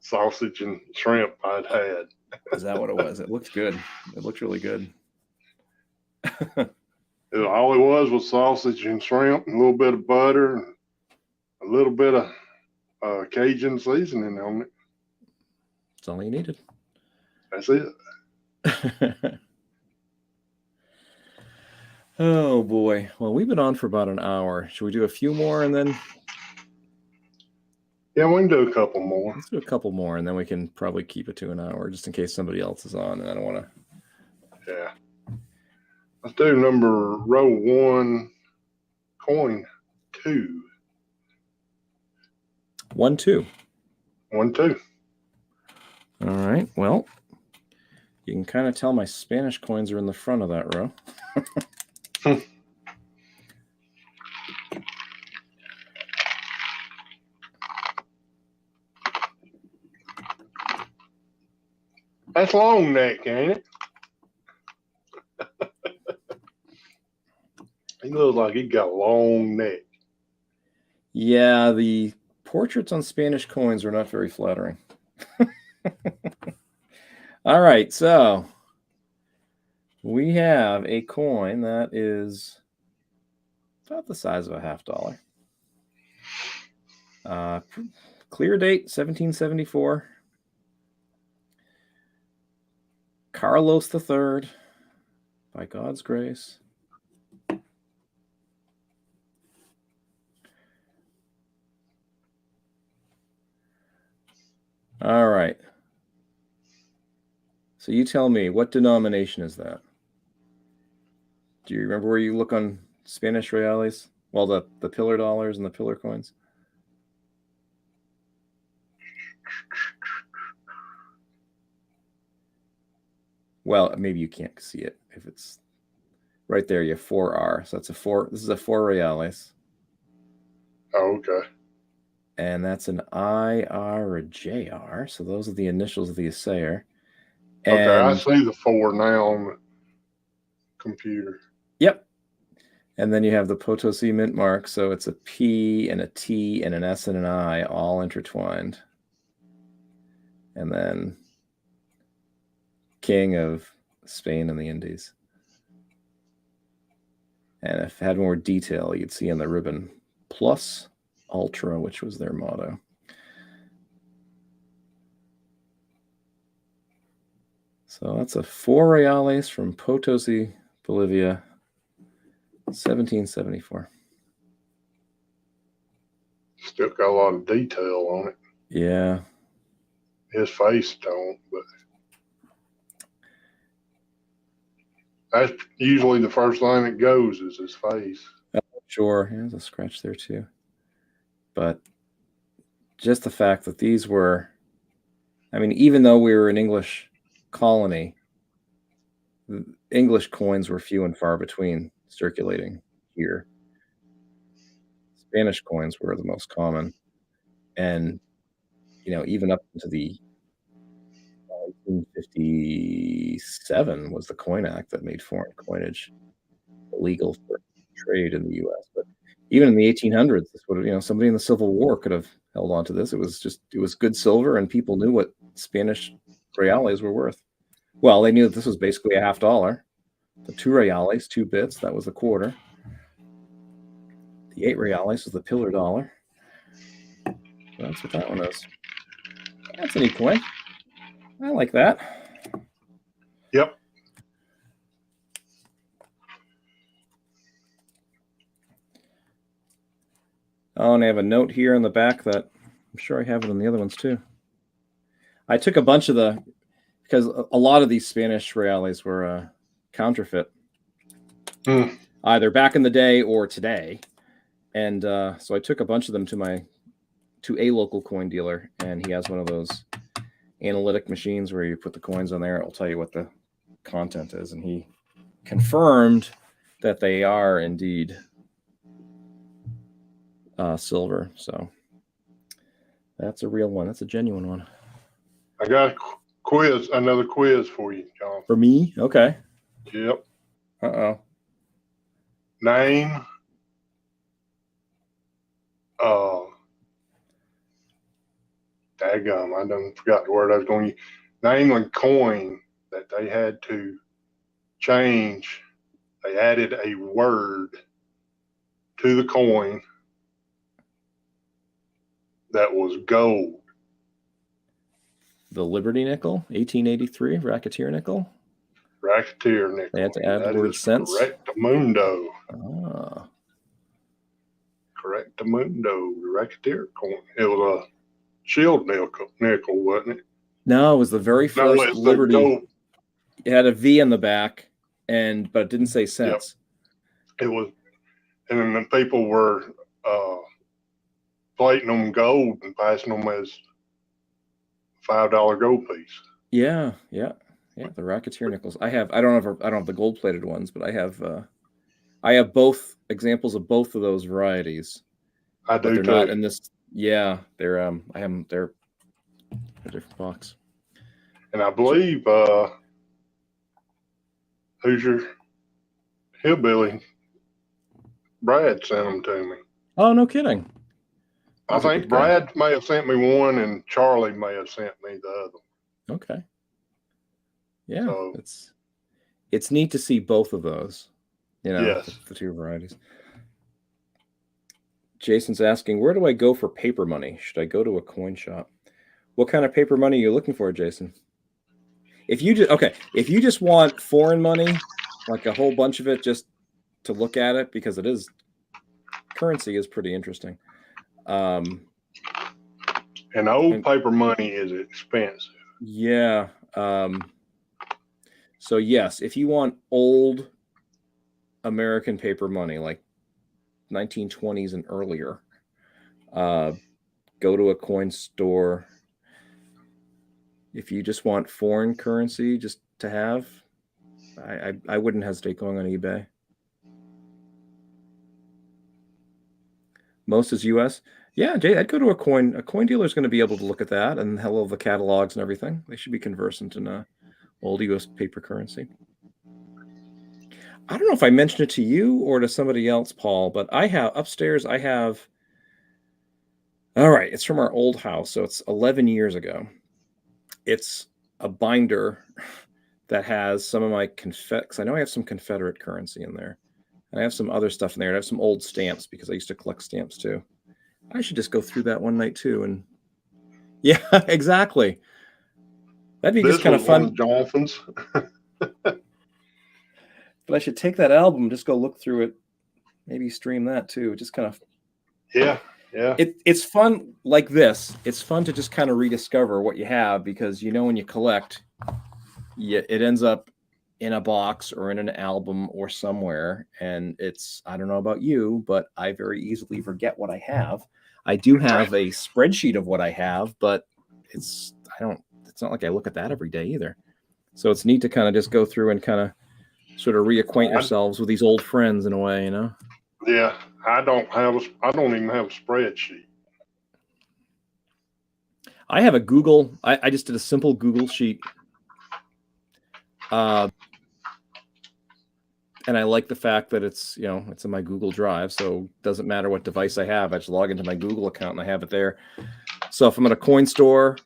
sausage and shrimp I'd had. Is that what it was? It looked good. It looked really good. All it was sausage and shrimp, and a little bit of butter, and a little bit of Cajun seasoning on it. That's all you needed. That's it. Oh boy. Well, we've been on for about an hour. Should we do a few more and then? Yeah, we can do a couple more. Let's do a couple more, and then we can probably keep it to an hour, just in case somebody else is on, and I don't want to. Yeah. Let's do row 1, coin 2. 1, 2. 1, 2. All right. Well, you can kind of tell my Spanish coins are in the front of that row. That's long neck, ain't it? He looks like he got a long neck. Yeah, the portraits on Spanish coins are not very flattering. All right, so we have a coin that is about the size of a $50. Clear date 1774. Carlos III, by God's grace. All right. So you tell me, what denomination is that? Do you remember where you look on Spanish reales? Well, the pillar dollars and the pillar coins. Well, maybe you can't see it if it's right there. You have 4R, so that's a 4. This is a 4 reales. Oh, okay. And that's an IR or a JR. So those are the initials of the assayer. Okay, I see the 4 now on the computer. Yep. And then you have the Potosi mint mark. So it's a P and a T and an S and an I all intertwined. And then King of Spain and the Indies. And if it had more detail, you'd see on the ribbon plus ultra, which was their motto. So that's a 4 reales from Potosi, Bolivia, 1774. Still got a lot of detail on it. Yeah. His face don't, but that's usually the first thing that goes is his face. Oh, sure. Yeah, there's a scratch there too. But just the fact that these were, I mean, even though we were an English colony, English coins were few and far between circulating here. Spanish coins were the most common. And, even up into the 1857 was the Coin Act that made foreign coinage illegal for trade in the U.S. But even in the 1800s, this would have, somebody in the Civil War could have held on to this. It was good silver, and people knew what Spanish reales were worth. Well, they knew that this was basically a $50. The 2 reales, 2 bits, that was a quarter. The 8 reales was the pillar dollar. That's what that one is. That's a neat coin. I like that. Yep. Oh, and I have a note here in the back that I'm sure I have it on the other ones too. I took a bunch of because a lot of these Spanish reales were counterfeit, either back in the day or today. And so I took a bunch of them to a local coin dealer, and he has one of those analytic machines where you put the coins on there. It'll tell you what the content is. And he confirmed that they are indeed silver. So that's a real one. That's a genuine one. I got another quiz for you, John. For me? Okay. Yep. Uh-oh. Name daggum, I done forgot the word I was going to use. Name a coin that they had to change. They added a word to the coin that was gold. The Liberty nickel, 1883, Racketeer nickel. Racketeer Nickels. They had to add the word cents. Correctamundo. Ah. Correctamundo, the Racketeer coin. It was a shield nickel, wasn't it? No, it was the very first Liberty. It had a V in the back, but it didn't say cents. Yep. It was, and then the people were plating them gold and passing them as $5 gold piece. Yeah. The Racketeer nickels. I don't have the gold plated ones, but I have both examples of both of those varieties. I do they're too. Not in this. Yeah, they're I have them. They're a different box. And I believe Hoosier Hillbilly Brad sent them to me. Oh, no kidding. I think Brad may have sent me one, and Charlie may have sent me the other. Okay. Yeah, so, it's neat to see both of those. Yes. The 2 varieties. Jason's asking, where do I go for paper money? Should I go to a coin shop? What kind of paper money are you looking for, Jason? If you just want foreign money, like a whole bunch of it, just to look at it, because currency is pretty interesting. And old paper money is expensive. Yeah. So yes, if you want old American paper money, like 1920s and earlier, go to a coin store. If you just want foreign currency just to have, I wouldn't hesitate going on eBay. Most is US. Yeah, Jay, I'd go to a coin dealer is going to be able to look at that and all the catalogs and everything. They should be conversant in old US paper currency. I don't know if I mentioned it to you or to somebody else, Paul, but upstairs, all right, it's from our old house. So it's 11 years ago. It's a binder that has some of my because I know I have some Confederate currency in there. And I have some other stuff in there. And I have some old stamps because I used to collect stamps too. I should just go through that one night too. And yeah, exactly. That'd be just kind of fun. Dolphins. But I should take that album, just go look through it, maybe stream that too. Just kind of. Yeah. It's fun like this. It's fun to just kind of rediscover what you have because when you collect, it ends up in a box or in an album or somewhere. And I don't know about you, but I very easily forget what I have. I do have a spreadsheet of what I have, but it's not like I look at that every day either. So it's neat to kind of just go through and kind of sort of reacquaint yourselves with these old friends in a way, Yeah, I don't even have a spreadsheet. I have a Google. I just did a simple Google sheet. And I like the fact that it's in my Google Drive, so it doesn't matter what device I have. I just log into my Google account and I have it there. So if I'm at a coin store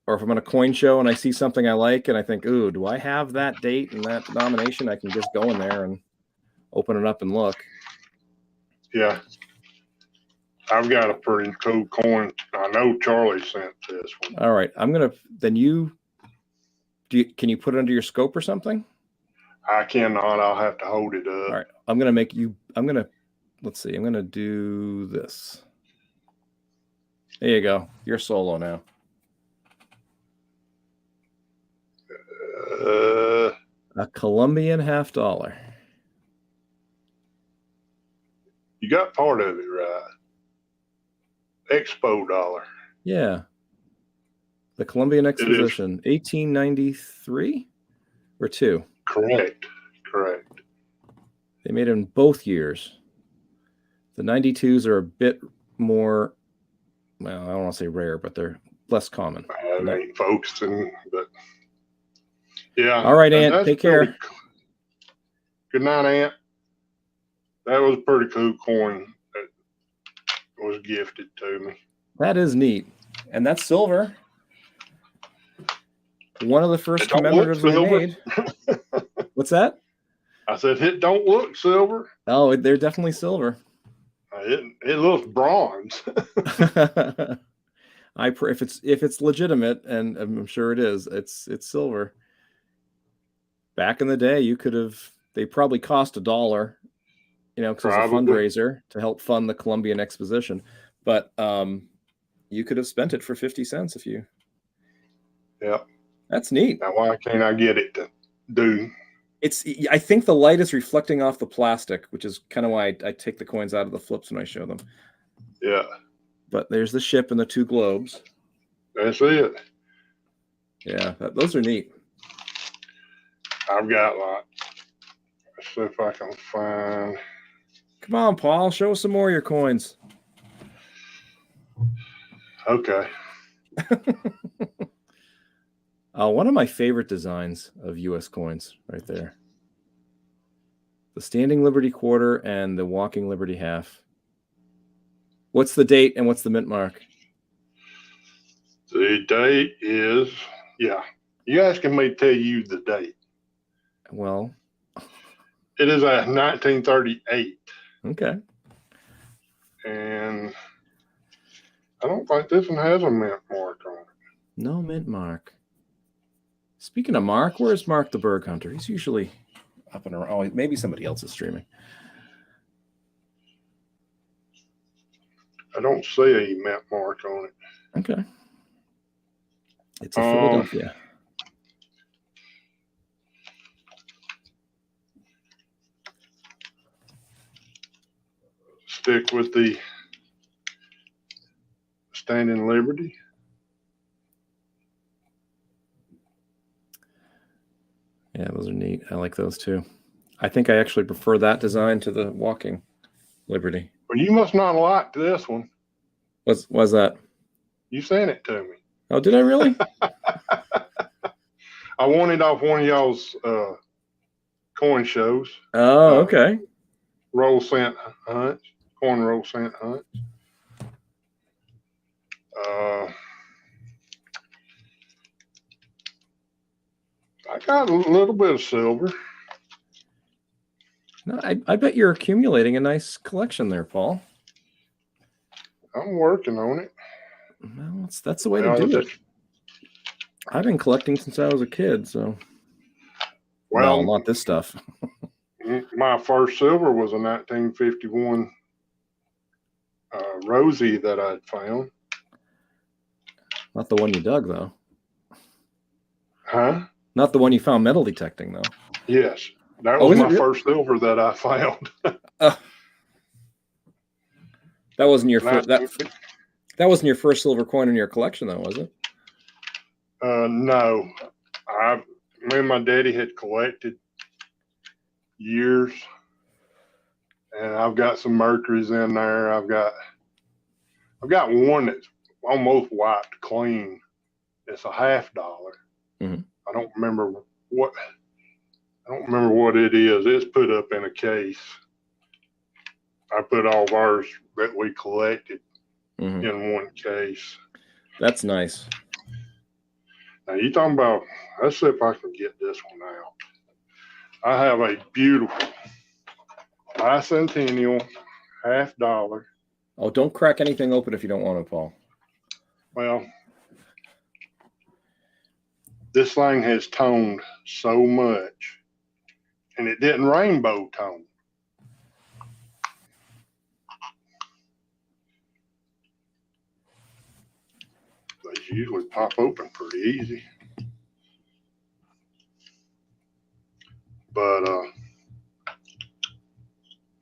or if I'm at a coin show and I see something I like and I think, ooh, do I have that date and that denomination? I can just go in there and open it up and look. Yeah. I've got a pretty cool coin. I know Charlie sent this one. All right. Can you put it under your scope or something? I cannot. I'll have to hold it up. All right. Let's see. I'm going to do this. There you go. You're solo now. A Colombian $50. You got part of it right. Expo dollar. Yeah. The Colombian Exposition, 1893 or 2? Correct. They made it in both years. The 92s are a bit more, well, I don't want to say rare, but they're less common. I ain't focusing, but yeah. All right, Ant, take care. Good night, Ant. That was a pretty cool coin that was gifted to me. That is neat. And that's silver. One of the first commemoratives we made. What's that? I said, it don't look silver. Oh, they're definitely silver. It looks bronze. If it's legitimate, and I'm sure it is, it's silver. Back in the day, they probably cost $1, because it's a fundraiser to help fund the Colombian Exposition. But you could have spent it for 50 cents if you. Yeah. That's neat. Now, why can't I get it to do? I think the light is reflecting off the plastic, which is kind of why I take the coins out of the flips when I show them. Yeah. But there's the ship and the 2 globes. That's it. Yeah, those are neat. I've got Let's see if I can find. Come on, Paul. Show us some more of your coins. Okay. One of my favorite designs of U.S. coins right there. The Standing Liberty Quarter and the Walking Liberty Half. What's the date and what's the mint mark? The date is, you asking me to tell you the date. Well. It is 1938. Okay. And I don't think this one has a mint mark on it. No mint mark. Speaking of Mark, where's Mark the Berg Hunter? He's usually up and around. Oh, maybe somebody else is streaming. I don't see a mint mark on it. Okay. It's a Philadelphia. Stick with the Standing Liberty. Yeah, those are neat. I like those too. I think I actually prefer that design to the Walking Liberty. Well, you must not like this one. What's that? You sent it to me. Oh, did I really? I won it off one of y'all's coin shows. Oh, okay. Roll cent hunts, coin roll cent hunts. I got a little bit of silver. No, I bet you're accumulating a nice collection there, Paul. I'm working on it. Well, that's the way to do it. I've been collecting since I was a kid, so. Well, not this stuff. My first silver was a 1951 Rosie that I'd found. Not the one you dug, though. Huh? Not the one you found metal detecting, though. Yes, that Oh, was is it my really? first silver that I found. That wasn't your And first. That wasn't your first silver coin in your collection, though, was it? No, me and my daddy had collected years, and I've got some Mercuries in there. I've got one that's almost wiped clean. It's a $50. Mm-hmm. I don't remember what it is. It's put up in a case. I put all of ours that we collected in one case. That's nice. Now you talking about? Let's see if I can get this one out. I have a beautiful Bicentennial $50. Oh, don't crack anything open if you don't want to, Paul. Well, this thing has toned so much, and it didn't rainbow tone. They usually pop open pretty easy. But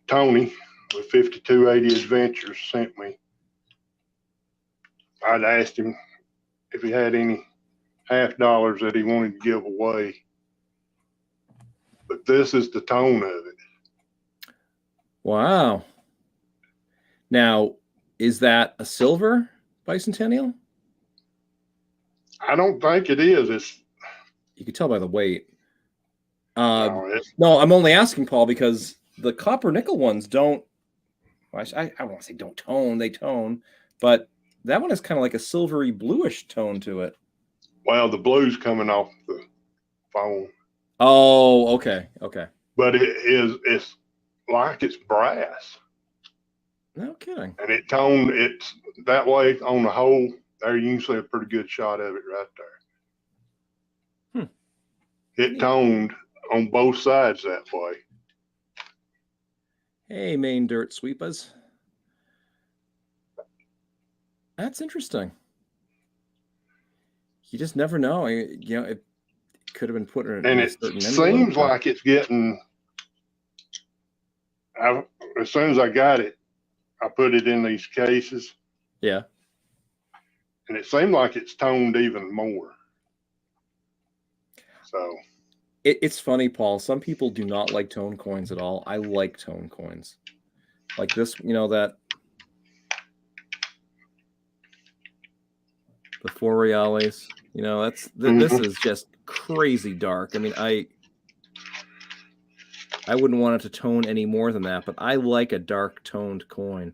Tony with 5280 Adventures sent me. I'd asked him if he had any $50 that he wanted to give away. But this is the tone of it. Wow. Now, is that a silver Bicentennial? I don't think it is. You can tell by the weight. No, I'm only asking, Paul, because the copper nickel ones don't. I don't want to say don't tone; they tone, but that one is kind of like a silvery bluish tone to it. Well, the blue's coming off the phone. Oh, okay. But it's like it's brass. No kidding. And it's that way on the hole. There you can see a pretty good shot of it right there. It toned on both sides that way. Hey, main dirt sweepers. That's interesting. You just never know. It could have been put in And a it certain seems like it's getting. As soon as I got it, I put it in these cases. Yeah. And it seemed like it's toned even more. So. It's funny, Paul. Some people do not like tone coins at all. I like tone coins. Like this, that the 4 reales, this is just crazy dark. I mean, I wouldn't want it to tone any more than that, but I like a dark toned coin.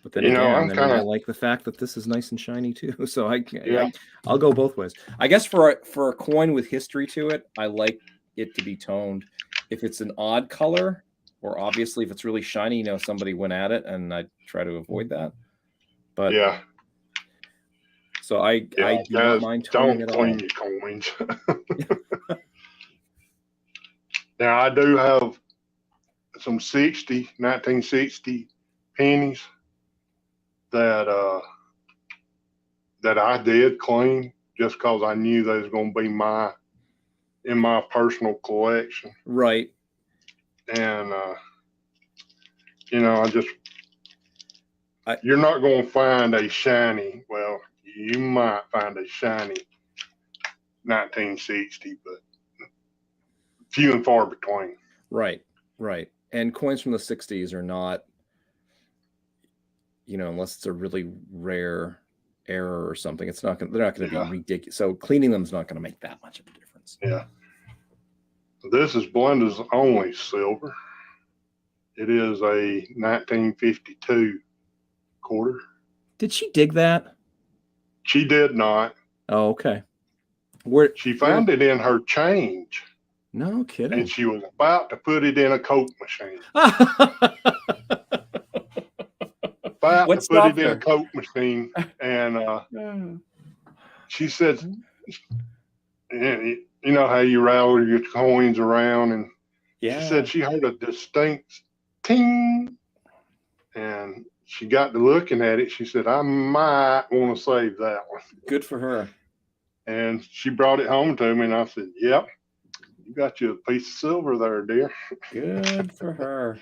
But then again, I like the fact that this is nice and shiny too. So I'll go both ways. I guess for a coin with history to it, I like it to be toned. If it's an odd color, or obviously if it's really shiny, somebody went at it, and I try to avoid that. But yeah. So I do not mind toning at all. Don't clean your coins. Now I do have some 1960 pennies that I did clean just because I knew they was going to be in my personal collection. Right. And you're not going to find a shiny. Well, you might find a shiny 1960, but few and far between. Right. And coins from the 60s are not, unless it's a really rare error or something, they're not going to be ridiculous. So cleaning them is not going to make that much of a difference. Yeah. This is Belinda's only silver. It is a 1952 quarter. Did she dig that? She did not. Oh, okay. She found it in her change. No kidding. And she was about to put it in a Coke machine. About to put it in a Coke machine. And she said, you know how you rattle your coins around, and she said she heard a distinct ting, and she got to looking at it. She said, I might want to save that one. Good for her. And she brought it home to me, and I said, "Yep, you got you a piece of silver there, dear." Good for her.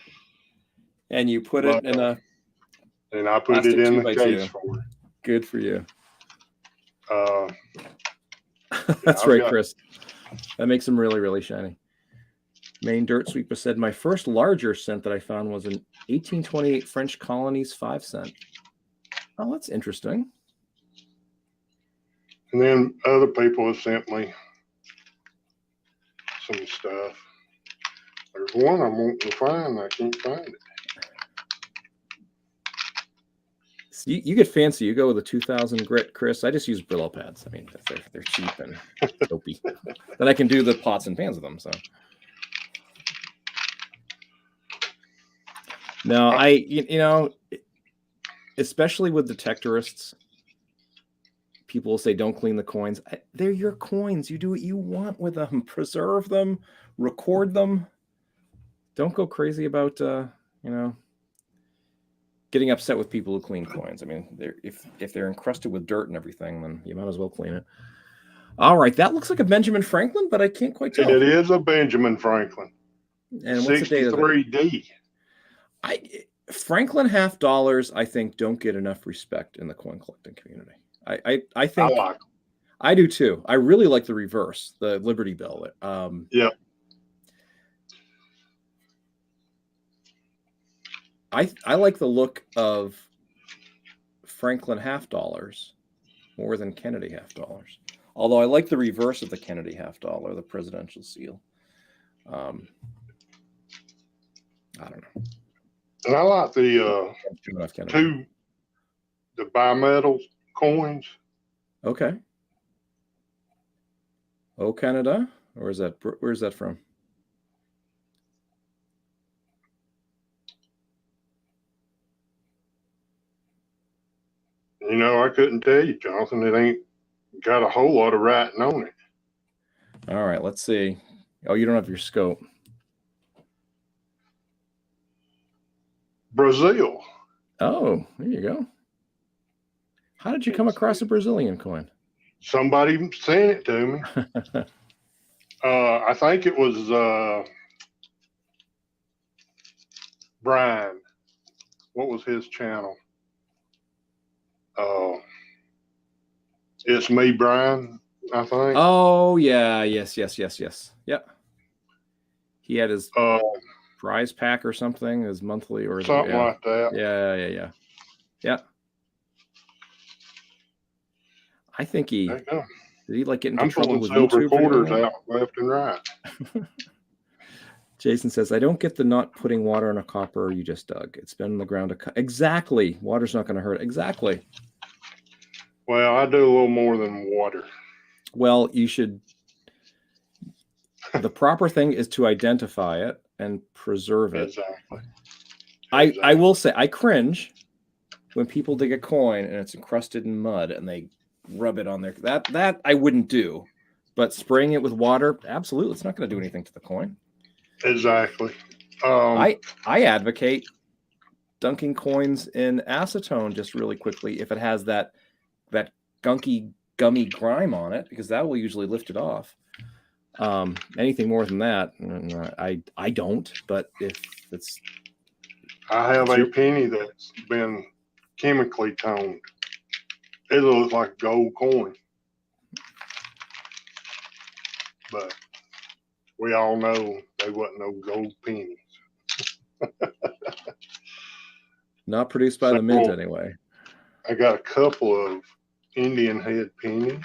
And you put But, it in a and I put plastic it in the 2x2. case for her. Good for you. That's I've right, Chris. That makes them really, really shiny. Maine Dirt Sweeper said, my first larger cent that I found was an 1828 French Colonies 5 cent. Oh, that's interesting. And then other people have sent me some stuff. There's one I'm wanting to find. I can't find it. So you get fancy. You go with a 2000 grit, Chris. I just use Brillo pads. I mean, they're cheap and dopey. Then I can do the pots and pans with them. So no, you know, especially with detectorists, people will say don't clean the coins. They're your coins. You do what you want with them. Preserve them, record them. Don't go crazy about you know, getting upset with people who clean coins. I mean, if they're encrusted with dirt and everything, then you might as well clean it. All right, that looks like a Benjamin Franklin, but I can't quite tell. It is a Benjamin Franklin. And what's the date of it? 63D. Franklin half dollars, I think, don't get enough respect in the coin collecting community. I think I like them. I do too. I really like the reverse, the Liberty Bell. Yeah. I like the look of Franklin half dollars more than Kennedy half dollars. Although I like the reverse of the Kennedy half dollar, the presidential seal. I don't know. And I like the the bimetal coins. Okay. Oh, Canada? Or is that, where's that from? You know, I couldn't tell you, Jonathan. It ain't got a whole lot of writing on it. All right, let's see. Oh, you don't have your scope. Brazil. Oh, there you go. How did you come across a Brazilian coin? Somebody sent it to me. I think it was Brian. What was his channel? It's me, Brian, I think. Oh, yeah. Yes. Yeah. He had his prize pack or something, his monthly or something like that. Yeah. I think did he like get into trouble with silver YouTube? Quarters out left and right. Jason says, I don't get the not putting water in a copper you just dug. It's been in the ground. Exactly. Water's not going to hurt. Exactly. Well, I do a little more than water. Well, you should. The proper thing is to identify it and preserve it. Exactly. I will say, I cringe when people dig a coin and it's encrusted in mud and they rub it on there. That I wouldn't do. But spraying it with water, absolutely. It's not going to do anything to the coin. Exactly. I advocate dunking coins in acetone just really quickly if it has that gunky gummy grime on it, because that will usually lift it off. Anything more than that, I don't. But if it's, I have a penny that's been chemically toned. It looks like a gold coin, but we all know they wasn't no gold pennies. Not produced by the mint anyway. I got a couple of Indian head pennies.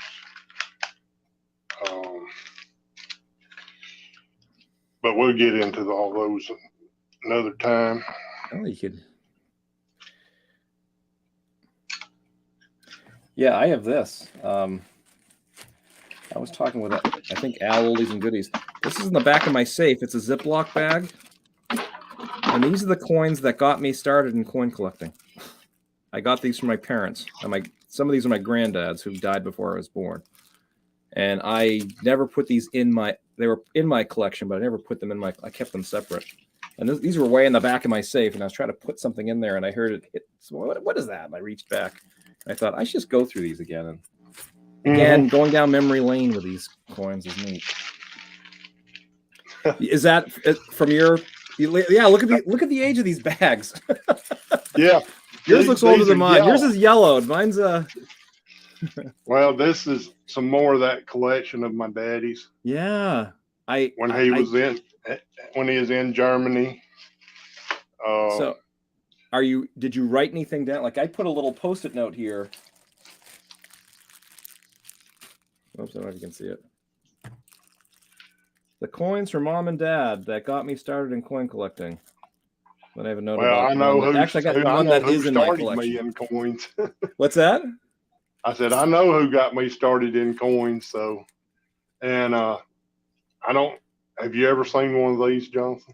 But we'll get into all those another time. Oh, you could. Yeah, I have this. I was talking with, I think, Al Oldies and Goodies. This is in the back of my safe. It's a Ziploc bag. And these are the coins that got me started in coin collecting. I got these from my parents. Some of these are my granddad's who died before I was born. And I never put these they were in my collection, but I never put them I kept them separate. And these were way in the back of my safe, and I was trying to put something in there, and I heard it hit. So what is that? And I reached back. And I thought, I should just go through these again. And Again, going down memory lane with these coins is neat. Is that from your? Yeah, look at the age of these bags. Yeah, yours looks older than mine. Yours is yellowed. Mine's Well, this is some more of that collection of my daddy's. Yeah, when he was in Germany. So, did you write anything down? Like I put a little Post-it note here. Oops, I don't know if you can see it. The coins from Mom and Dad that got me started in coin collecting. Then I have a note about. I know who. Actually, I got one that is in my collection. Me in coins. What's that? I said I know who got me started in coins. So, and I don't. Have you ever seen one of these, Jonathan?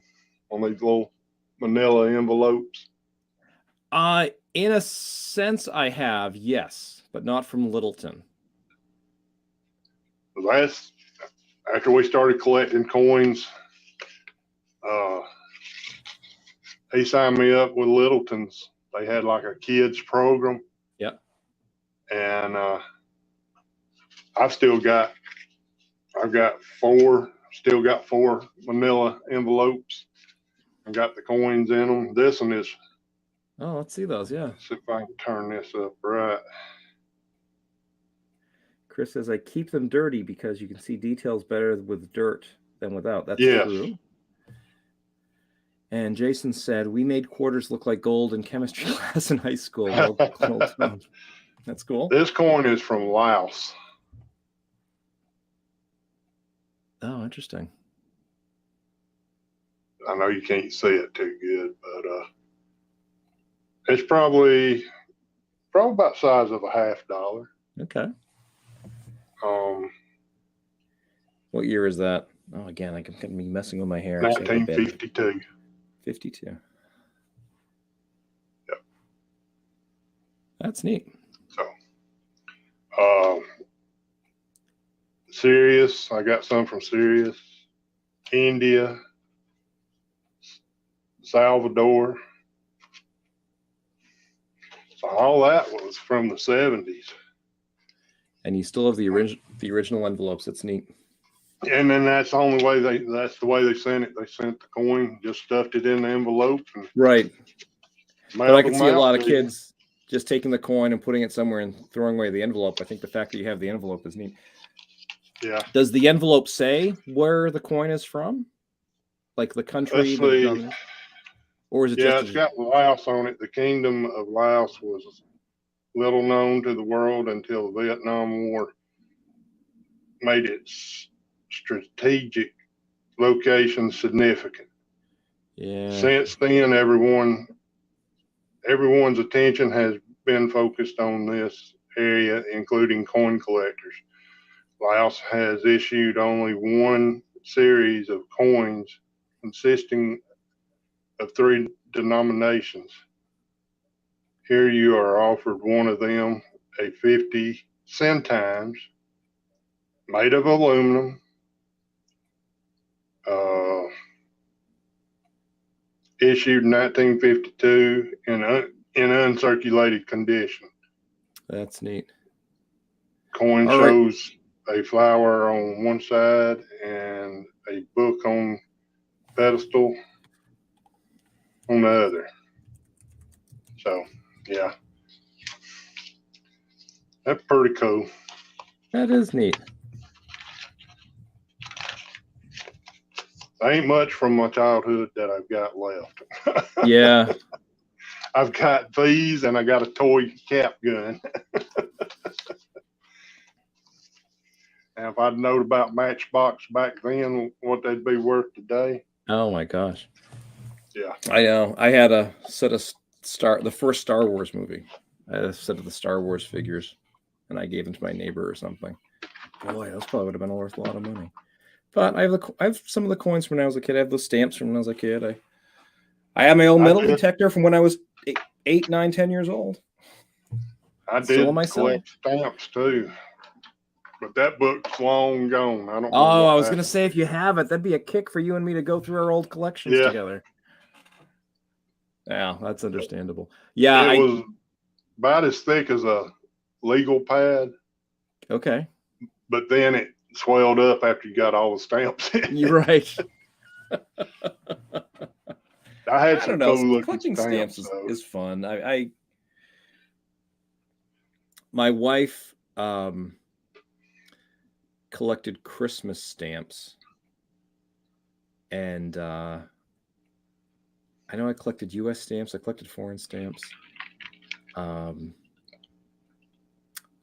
On these little manila envelopes? In a sense, I have, yes, but not from Littleton. That's after we started collecting coins. He signed me up with Littleton's. They had like a kids program. Yep. And I've got four manila envelopes. I've got the coins in them. This one is. Oh, let's see those. Yeah. See if I can turn this up right. Chris says, I keep them dirty because you can see details better with dirt than without. That's true. And Jason said, we made quarters look like gold in chemistry class in high school. That's cool. This coin is from Laos. Oh, interesting. I know you can't see it too good, but it's probably about the size of a $50. Okay. What year is that? Oh, again, I'm going to be messing with my hair. 1952. 52. Yep. That's neat. So, Sirius, I got some from Sirius, India, Salvador. So all that was from the 70s. And you still have the original envelopes. That's neat. And then that's the way they sent it. They sent the coin, just stuffed it in the envelope. And right. But I can see a lot of kids just taking the coin and putting it somewhere and throwing away the envelope. I think the fact that you have the envelope is neat. Yeah. Does the envelope say where the coin is from? Like the country? Or is it it's got Laos on it. The Kingdom of Laos was little known to the world until the Vietnam War made its strategic location significant. Yeah. Since then, everyone's attention has been focused on this area, including coin collectors. Laos has issued only one series of coins consisting of 3 denominations. Here you are offered one of them, a 50 centimes, made of aluminum, issued in 1952 in uncirculated condition. That's neat. Coin shows a flower on one side and a book on pedestal on the other. So, yeah. That's pretty cool. That is neat. There ain't much from my childhood that I've got left. Yeah. I've got these and I got a toy cap gun. And if I'd known about Matchbox back then, what they'd be worth today. Oh my gosh. Yeah. I know. I had a set of the first Star Wars movie. I had a set of the Star Wars figures and I gave them to my neighbor or something. Boy, those probably would have been worth a lot of money. But I have some of the coins from when I was a kid. I have those stamps from when I was a kid. I have my own metal detector from when I was 8, 9, 10 years old. I did collect stamps too. But that book's long gone. I don't know. Oh, I was going to say, if you have it, that'd be a kick for you and me to go through our old collections together. Yeah, that's understandable. Yeah. It was about as thick as a legal pad. Okay. But then it swelled up after you got all the stamps in. You're right. I had I some don't know. cool looking Collecting stamps. stamps is fun. My wife collected Christmas stamps, and I know I collected U.S. stamps. I collected foreign stamps.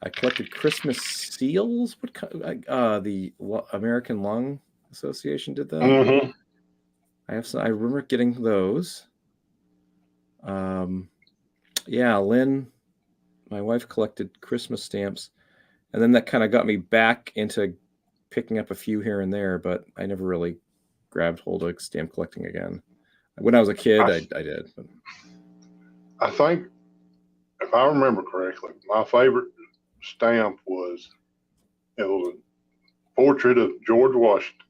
I collected Christmas seals. The American Lung Association did that. Mm-hmm. I remember getting those. Yeah, Lynn, my wife, collected Christmas stamps, and then that kind of got me back into picking up a few here and there, but I never really grabbed hold of stamp collecting again. When I was a kid, I did. But... I think, if I remember correctly, my favorite stamp was a portrait of George Washington,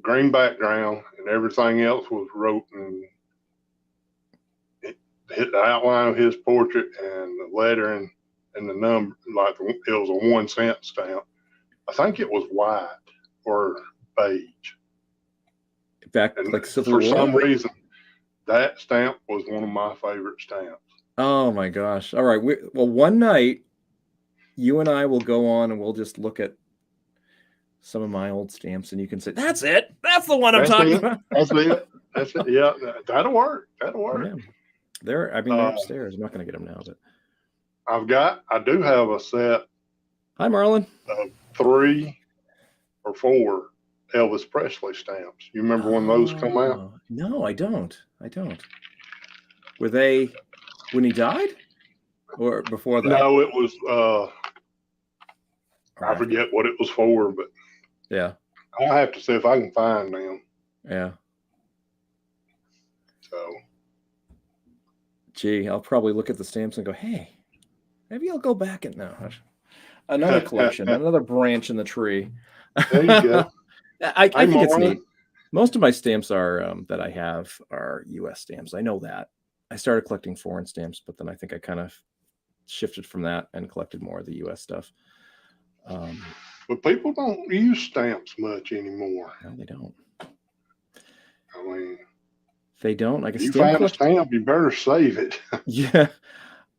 green background, and everything else was wrote in the outline of his portrait and the lettering and the number, like it was a 1 cent stamp. I think it was white or beige. Back and like Civil for War? some reason, that stamp was one of my favorite stamps. Oh my gosh! All right, well, one night you and I will go on and we'll just look at some of my old stamps, and you can say, "That's it. That's the one I'm talking about." That's it. That's it. Yeah, that'll work. That'll work. Yeah. They're upstairs. I'm not going to get them now, but I do have a set. Hi, Marlon. Of 3 or 4 Elvis Presley stamps. You remember when those come out? No, I don't. Were they when he died, or before that? No, it was. I forget what it was for, but yeah, I'll have to see if I can find them. Yeah. So, gee, I'll probably look at the stamps and go, "Hey, maybe I'll go back and now another collection, another branch in the tree." There you go. I think it's neat. Most of my stamps are that I have are U.S. stamps. I know that. I started collecting foreign stamps, but then I think I kind of shifted from that and collected more of the U.S. stuff. But people don't use stamps much anymore. No, they don't. I mean, they don't. I guess you find a stamp, you better save it. Yeah.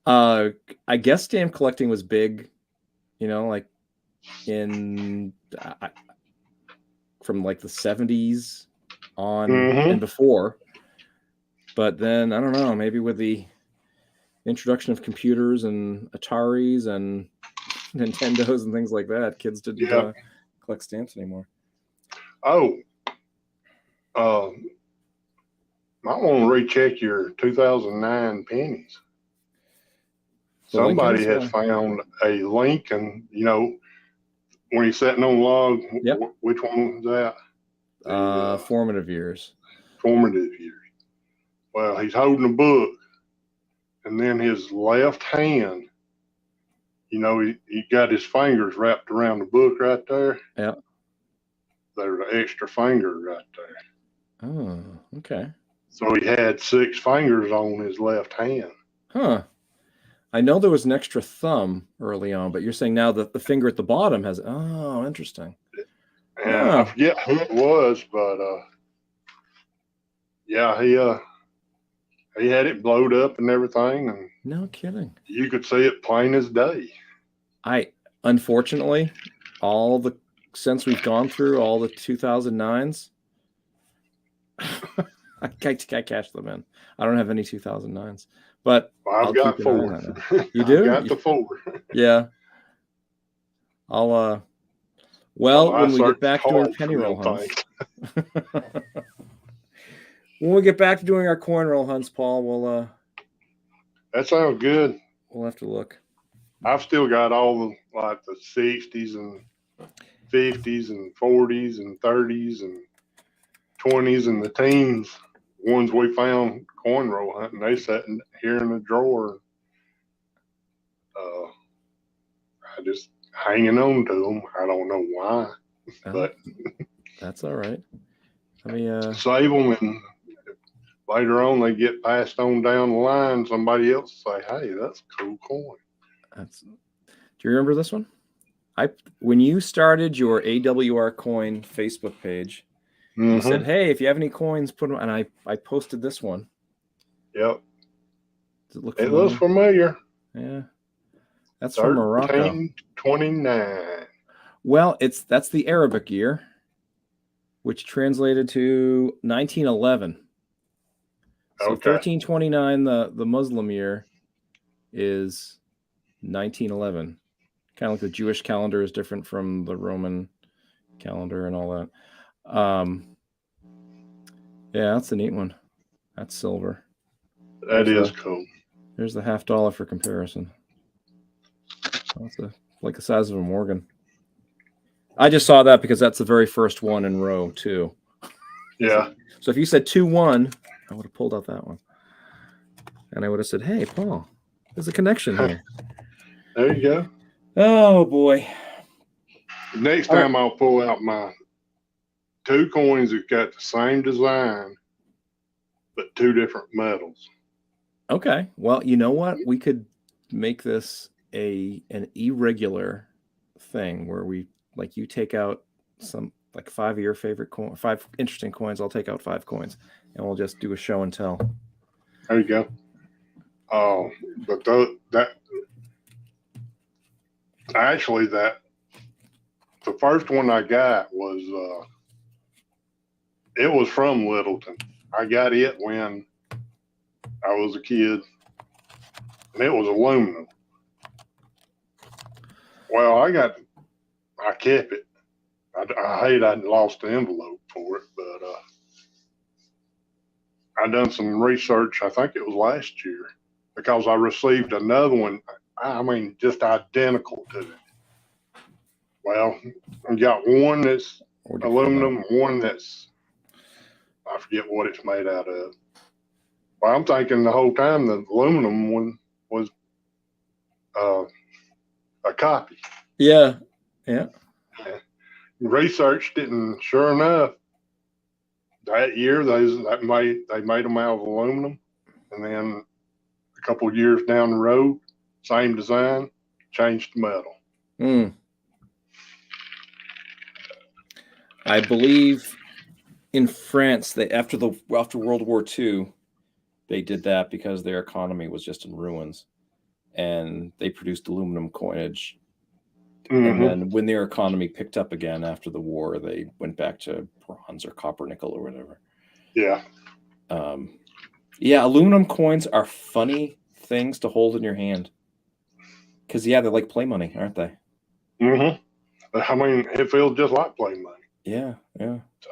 I guess stamp collecting was big, like in from like the 70s on and before. But then I don't know, maybe with the introduction of computers and Ataris and Nintendos and things like that, kids didn't collect stamps anymore. Oh, might want to recheck your 2009 pennies. Somebody has found a Lincoln, when he's sitting on the log. Yep. Which one was that? Formative years. Formative years. Well, he's holding a book, and then his left hand, he got his fingers wrapped around the book right there. Yeah. There's an extra finger right there. Oh, okay. So he had 6 fingers on his left hand. Huh. I know there was an extra thumb early on, but you're saying now that the finger at the bottom has. Oh, interesting. And I forget who it was, but yeah, he had it blowed up and everything, and no kidding. You could see it plain as day. Unfortunately, since we've gone through all the 2009s, I cashed them in. I don't have any 2009s, but I've got 4. You do? I've got the 4. Yeah. I'll when we get back doing penny roll hunts. When we get back to doing our coin roll hunts, Paul, we'll that sounds good. We'll have to look. I've still got all the 60s and 50s and 40s and 30s and 20s and the teens ones we found coin roll hunting. They sat here in the drawer. I just hanging on to them. I don't know why, but that's all right. Let me save them, and later on they get passed on down the line. Somebody else say, "Hey, that's a cool coin." Do you remember this one? When you started your AWR coin Facebook page, you said, "Hey, if you have any coins, put them." And I posted this one. Yep. Does it look It familiar? looks familiar. Yeah. That's from Morocco. 1329. Well, that's the Arabic year, which translated to 1911. So 1329, the Muslim year, is 1911. Kind of like the Jewish calendar is different from the Roman calendar and all that. Yeah, that's a neat one. That's silver. That is cool. Here's the $50 for comparison. That's like the size of a Morgan. I just saw that because that's the very first one in row 2. Yeah. So if you said 2-1, I would have pulled out that one. And I would have said, "Hey, Paul, there's a connection here." There you go. Oh, boy. Next time I'll pull out my 2 coins that got the same design, but 2 different metals. Okay. Well, you know what? We could make this an irregular thing where we, like, you take out some, like, 5 of your favorite 5 interesting coins. I'll take out 5 coins, and we'll just do a show and tell. There you go. But the first one I got was it was from Littleton. I got it when I was a kid, and it was aluminum. Well, I kept it. I hate I'd lost the envelope for it, but I done some research. I think it was last year, because I received another one. I mean, just identical to it. Well, I got one that's aluminum, one that's, I forget what it's made out of. Well, I'm thinking the whole time the aluminum one was a copy. Yeah. Researched it, and sure enough, that year they made them out of aluminum, and then a couple of years down the road, same design, changed to metal. I believe in France, after World War II, they did that because their economy was just in ruins, and they produced aluminum coinage. And then when their economy picked up again after the war, they went back to bronze or copper, nickel, or whatever. Yeah. Yeah, aluminum coins are funny things to hold in your hand. Because, they're like play money, aren't they? I mean, it feels just like play money. Yeah. So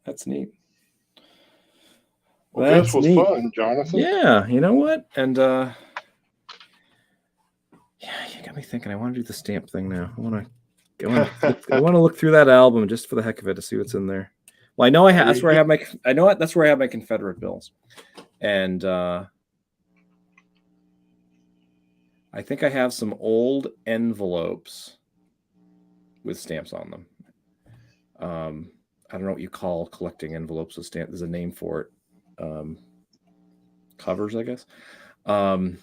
that's neat. Well, this was fun, Jonathan. Yeah, you know what? And you got me thinking. I want to do the stamp thing now. I want to look through that album just for the heck of it to see what's in there. Well, I know that's where I have my Confederate bills, and I think I have some old envelopes with stamps on them. I don't know what you call collecting envelopes with stamps. There's a name for it. Covers, I guess. And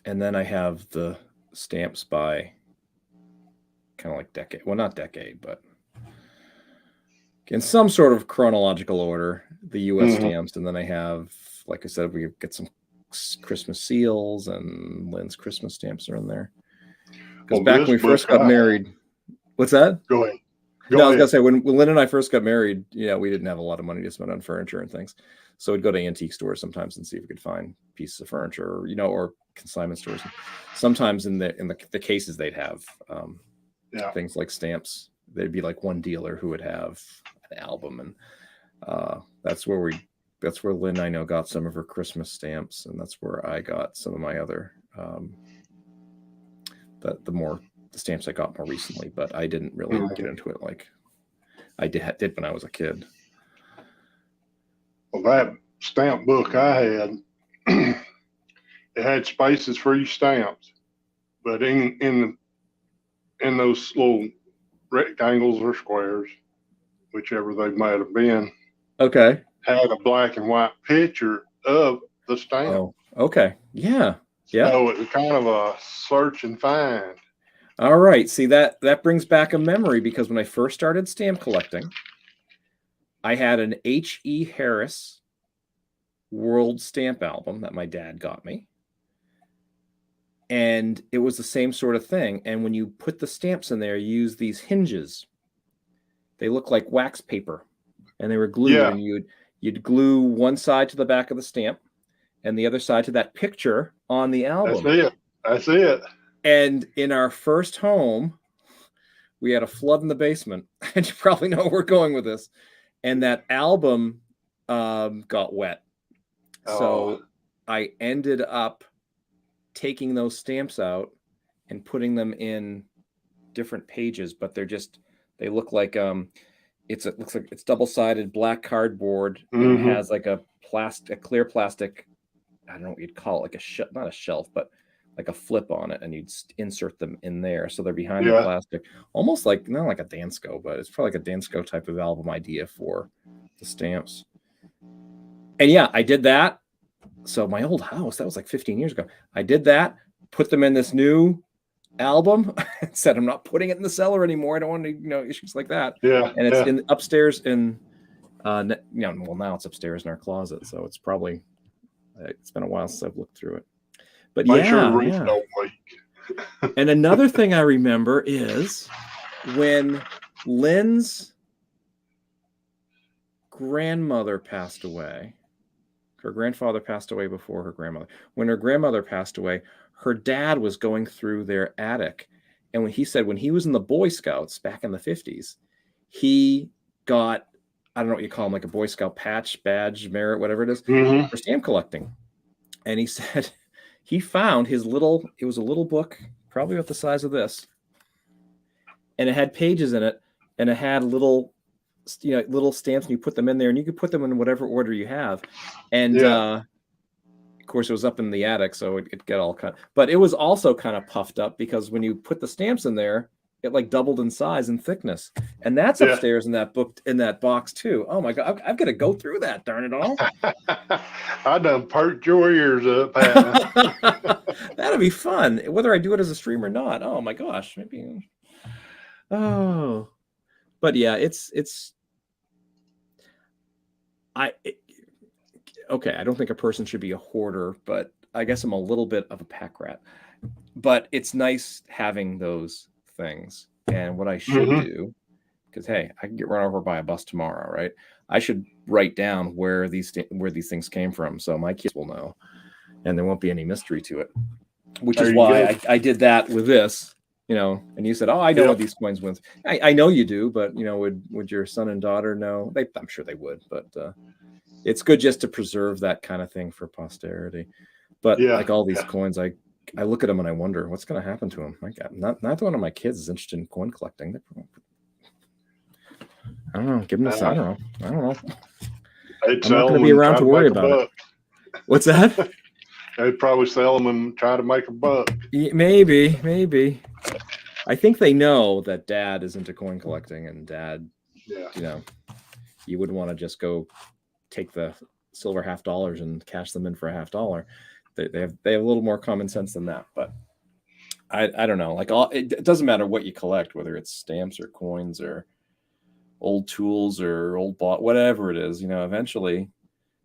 then I have the stamps by kind of like decade. Well, not decade, but in some sort of chronological order, the U.S. stamps. And then I have, like I said, we get some Christmas seals, and Lynn's Christmas stamps are in there. Because back when we first got married, what's that? Go ahead. I was gonna say when Lynn and I first got married, we didn't have a lot of money to spend on furniture and things, so we'd go to antique stores sometimes and see if we could find pieces of furniture, or consignment stores. Sometimes in the cases they'd have things like stamps. There'd be like one dealer who would have an album, and that's where Lynn, I know, got some of her Christmas stamps, and that's where I got some of my other the stamps I got more recently, but I didn't really get into it like I did when I was a kid. Well, that stamp book I had, it had spaces for each stamps, but in those little rectangles or squares, whichever they might have been, had a black and white picture of the stamp. Oh, okay. Yeah. So it was kind of a search and find. All right. See, that brings back a memory, because when I first started stamp collecting, I had an H.E. Harris World Stamp album that my dad got me. And it was the same sort of thing. And when you put the stamps in there, you use these hinges. They look like wax paper, and they were glued. Yeah. And you'd glue one side to the back of the stamp and the other side to that picture on the album. That's it. And in our first home, we had a flood in the basement. And you probably know where we're going with this. And that album got wet. So I ended up taking those stamps out and putting them in different pages, but they look like it looks like it's double-sided black cardboard, and it has like a clear plastic, I don't know what you'd call it, like not a shelf, but like a flip on it, and you'd insert them in there, so they're behind the plastic, almost like, not like a Dansko, but it's probably like a Dansko type of album idea for the stamps. And yeah, I did that. So my old house, that was like 15 years ago. I did that, put them in this new album, said I'm not putting it in the cellar anymore. I don't want any, issues like that. Yeah. And it's in upstairs in, well, now it's upstairs in our closet. So it's been a while since I've looked through it. But Make sure the roof don't leak. And another thing I remember is when Lynn's grandmother passed away. Her grandfather passed away before her grandmother. When her grandmother passed away, her dad was going through their attic. And when he was in the Boy Scouts back in the 50s, he got, I don't know what you call them, like a Boy Scout patch, badge, merit, whatever it is, for stamp collecting. And he said he found it was a little book, probably about the size of this. And it had pages in it, and it had little stamps, and you put them in there, and you could put them in whatever order you have. And of course, it was up in the attic, so it got all cut. But it was also kind of puffed up, because when you put the stamps in there, it like doubled in size and thickness. And that's upstairs in that book, in that box too. Oh my God, I've got to go through that, darn it all. I done perked your ears up. That'd be fun, whether I do it as a stream or not. Oh my gosh, maybe. Oh. But yeah, okay, I don't think a person should be a hoarder, but I guess I'm a little bit of a pack rat. But it's nice having those things. And what I should do, because hey, I can get run over by a bus tomorrow, right? I should write down where these things came from, so my kids will know, and there won't be any mystery to it. Which is why I did that with this. And you said, "Oh, I know what these coins went." I know you do, but would your son and daughter know? I'm sure they would, but it's good just to preserve that kind of thing for posterity. But like all these coins, I look at them and I wonder what's going to happen to them. Like, not one of my kids is interested in coin collecting. I don't know. Give them I don't know. I'm not going to be around to worry about it. What's that? They'd probably sell them and try to make a buck. Maybe. I think they know that Dad is into coin collecting, and Dad, you wouldn't want to just go take the silver $50 and cash them in for $50. They have a little more common sense than that. But I don't know. Like, it doesn't matter what you collect, whether it's stamps or coins or old tools or old whatever it is. Eventually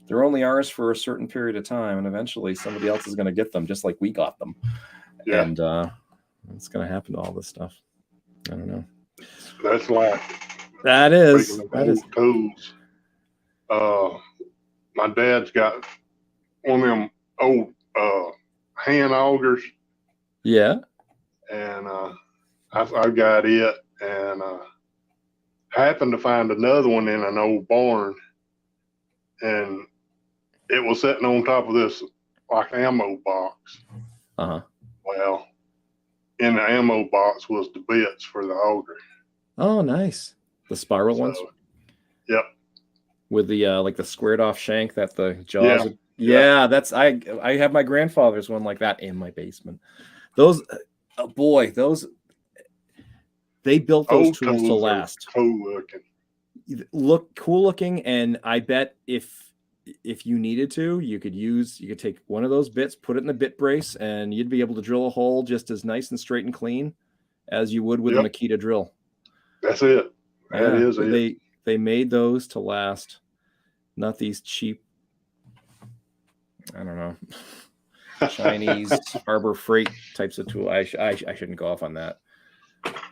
they're only ours for a certain period of time, and eventually somebody else is going to get them, just like we got them. Yeah. And it's going to happen to all this stuff. I don't know. That's like that is tools. My dad's got one of them old hand augers. Yeah. And I've got it, and happened to find another one in an old barn, and it was sitting on top of this like ammo box. Well, in the ammo box was the bits for the auger. Oh, nice. The spiral ones. Yep. With the like the squared off shank that the jaws. Yeah, that's I have my grandfather's one like that in my basement. Those, they built those tools to last. Cool looking, and I bet if you needed to, you could take one of those bits, put it in the bit brace, and you'd be able to drill a hole just as nice and straight and clean as you would with a Makita drill. That's it. That is it. They made those to last, not these cheap, I don't know, Chinese Harbor Freight types of tool. I shouldn't go off on that.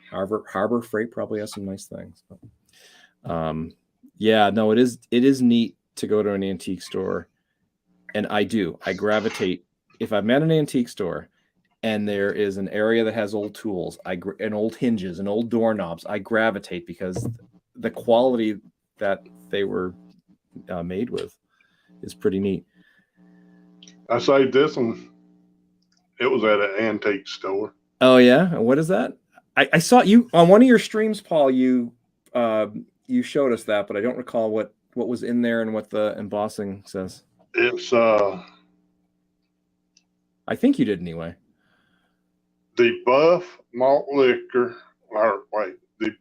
Harbor Freight probably has some nice things. But, yeah, no, it is neat to go to an antique store, and I gravitate if I'm at an antique store and there is an area that has old tools, and old hinges and old doorknobs. I gravitate because the quality that they were made with is pretty neat. I saved this one. It was at an antique store. Oh yeah, what is that? I saw you on one of your streams, Paul. You showed us that, but I don't recall what was in there and what the embossing says. It's I think you did anyway. The Buff Malt Liquor, or wait, the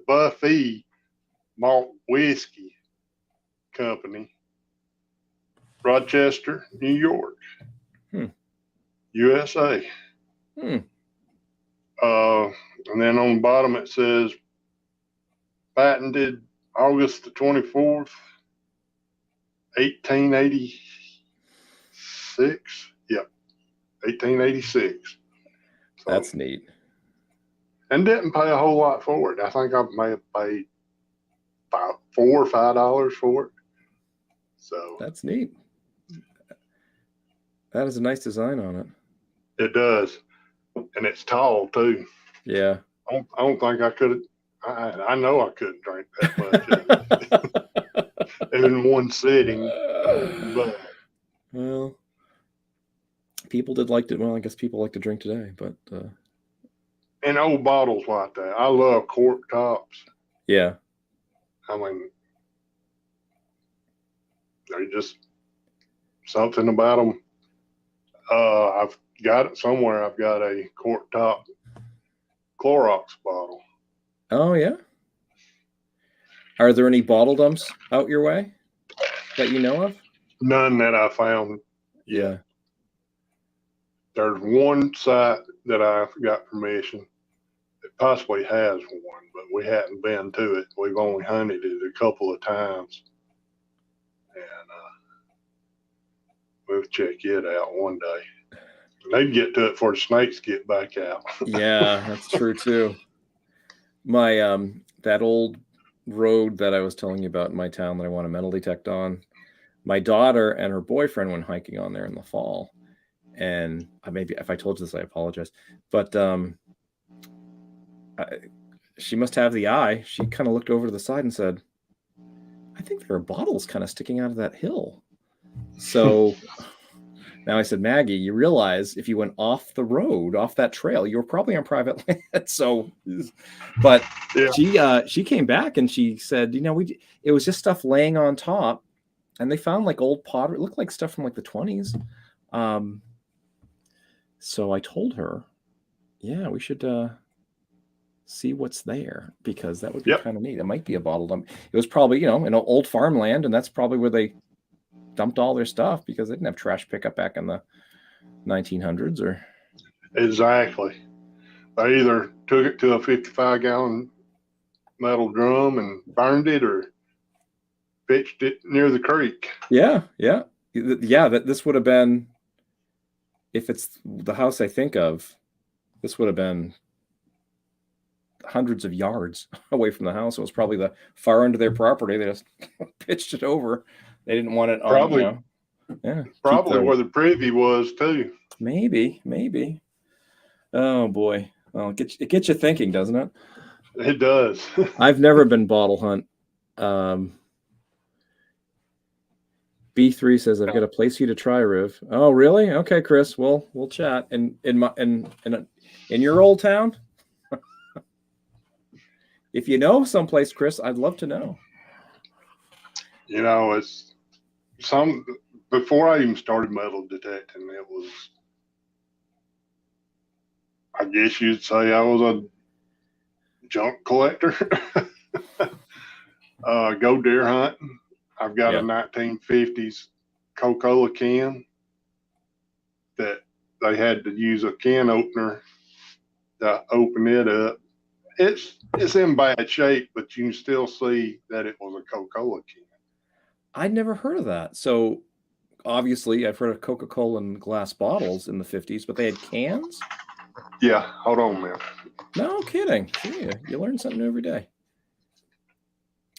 Buffy Malt Whiskey Company, Rochester, New York, USA. And then on the bottom it says patented August the 24th, 1886. Yep, 1886. So, that's neat. And didn't pay a whole lot for it. I think I may have paid $4 or $5 for it. So that's neat. That is a nice design on it. It does, and it's tall too. Yeah. I don't think I could. I know I couldn't drink that much in one sitting. But well, people did like it. Well, I guess people like to drink today, but in old bottles like that, I love cork tops. Yeah. I mean, there's just something about them. I've got it somewhere. I've got a cork top Clorox bottle. Oh yeah. Are there any bottle dumps out your way that you know of? None that I found. Yeah. There's one site that I've got permission that possibly has one, but we hadn't been to it. We've only hunted it a couple of times. And we'll check it out one day. They'd get to it before the snakes get back out. Yeah, that's true too. My that old road that I was telling you about in my town that I want to metal detect on, my daughter and her boyfriend went hiking on there in the fall. And maybe if I told you this, I apologize. But she must have the eye. She kind of looked over to the side and said, I think there are bottles kind of sticking out of that hill. So now I said, Maggie, you realize if you went off the road, off that trail, you were probably on private land. So, but yeah. She came back and she said, it was just stuff laying on top, and they found like old pottery. It looked like stuff from like the 20s. So I told her, yeah, we should see what's there, because that would be kind of neat. It might be a bottle dump. It was probably, an old farmland, and that's probably where they dumped all their stuff, because they didn't have trash pickup back in the 1900s or. Exactly. They either took it to a 55-gallon metal drum and burned it, or pitched it near the creek. Yeah. This would have been, if it's the house I think of, this would have been hundreds of yards away from the house. It was probably the far end of their property. They just pitched it over. They didn't want it on, probably where the privy was too. Maybe. Oh boy. Well, it gets you thinking, doesn't it? It does. I've never been bottle hunt. B3 says, I've got a place for you to try, Riv. Oh, really? Okay, Chris. We'll chat. And in your old town? If you know someplace, Chris, I'd love to know. It's before I even started metal detecting, it was, I guess you'd say I was a junk collector. Go deer hunting. I've got a 1950s Coca-Cola can that they had to use a can opener open it up. It's in bad shape, but you can still see that it was a Coca-Cola can. I'd never heard of that. So obviously, I've heard of Coca-Cola in glass bottles in the 50s, but they had cans? Yeah, hold on, man. No kidding. See, you learn something new every day.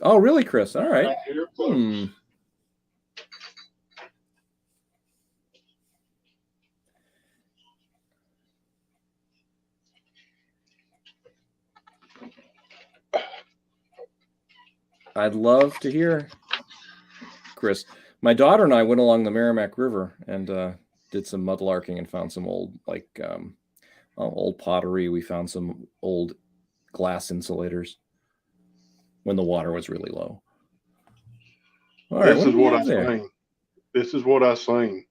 Oh, really, Chris? All right. I'd love to hear, Chris. My daughter and I went along the Merrimack River and did some mudlarking and found some old, old pottery. We found some old glass insulators when the water was really low. All right, this is what I seen. This is what I seen.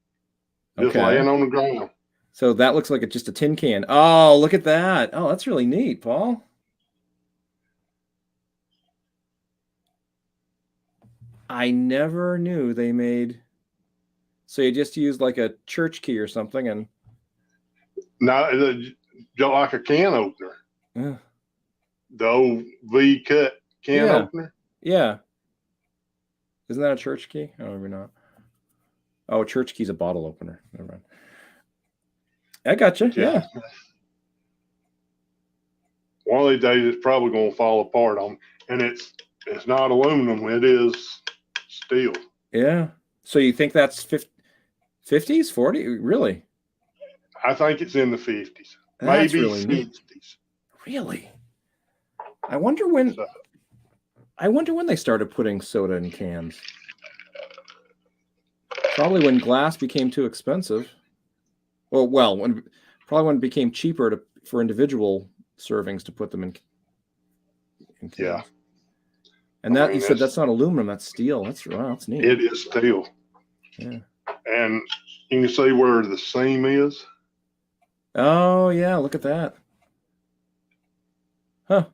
Just laying on the ground. So that looks like just a tin can. Oh, look at that. Oh, that's really neat, Paul. I never knew they made. So you just used like a church key or something, and no, like a can opener. Yeah. The old V cut can opener. Yeah. Isn't that a church key? Oh, maybe not. Oh, a church key's a bottle opener. Never mind. I gotcha. Yeah. One of these days, it's probably going to fall apart on, and it's not aluminum. It is steel. Yeah. So you think that's 50s, 40? Really? I think it's in the 50s. That's maybe really 60s. Neat. Really? I wonder when they started putting soda in cans. Probably when glass became too expensive. Probably when it became cheaper for individual servings to put them in cans. Yeah. And you said that's not aluminum, that's steel. That's neat. It is steel. Yeah. And you can see where the seam is. Oh, yeah, look at that. Huh.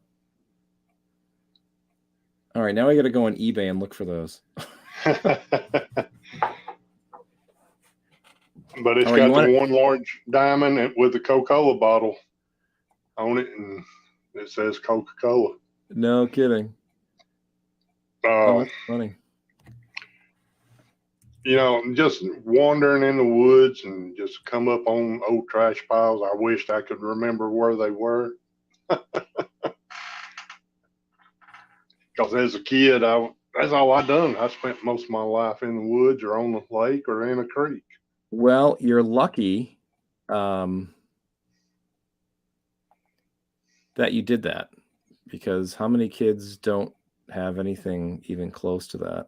All right, now I got to go on eBay and look for those. But it's got the one large diamond with the Coca-Cola bottle on it, and it says Coca-Cola. No kidding. Oh, that's funny. You know, just wandering in the woods and just come up on old trash piles. I wished I could remember where they were. Because as a kid, that's all I done. I spent most of my life in the woods or on the lake or in a creek. Well, you're lucky that you did that, because how many kids don't have anything even close to that?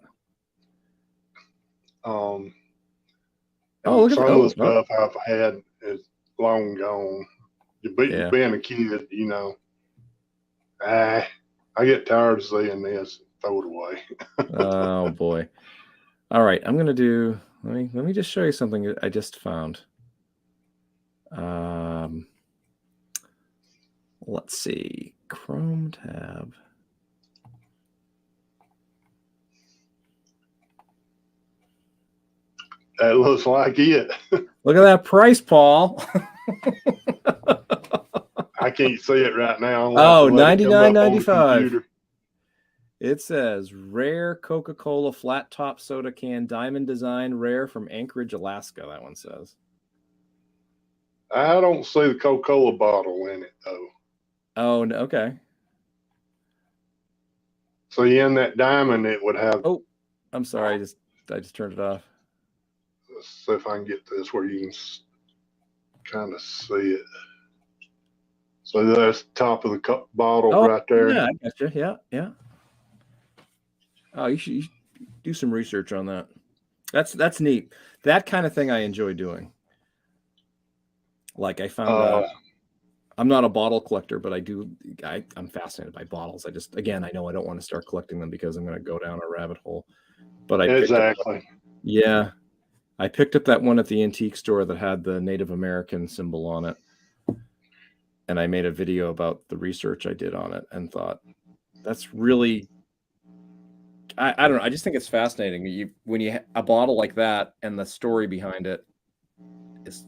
Look at some of the stuff I've had is long gone. Being a kid, you know, I get tired of seeing this. Throw it away. Oh boy! All right, I'm gonna do. Let me just show you something I just found. Let's see, Chrome tab. That looks like it. Look at that price, Paul. I can't see it right now. Oh, $99.95. It says rare Coca-Cola flat top soda can, diamond design, rare from Anchorage, Alaska. That one says. I don't see the Coca-Cola bottle in it though. Oh, okay. So in that diamond, it would have. Oh, I'm sorry. I just turned it off. Let's see if I can get this where you can kind of see it. So that's the top of the bottle right there. Yeah, I got you. Yeah. Oh, you should do some research on that. That's neat. That kind of thing I enjoy doing. Like I found I'm not a bottle collector, but I'm fascinated by bottles. I know I don't want to start collecting them because I'm going to go down a rabbit hole. But I picked up that one at the antique store that had the Native American symbol on it. And I made a video about the research I did on it and thought that's really, I don't know. I just think it's fascinating. When you a bottle like that and the story behind it, it's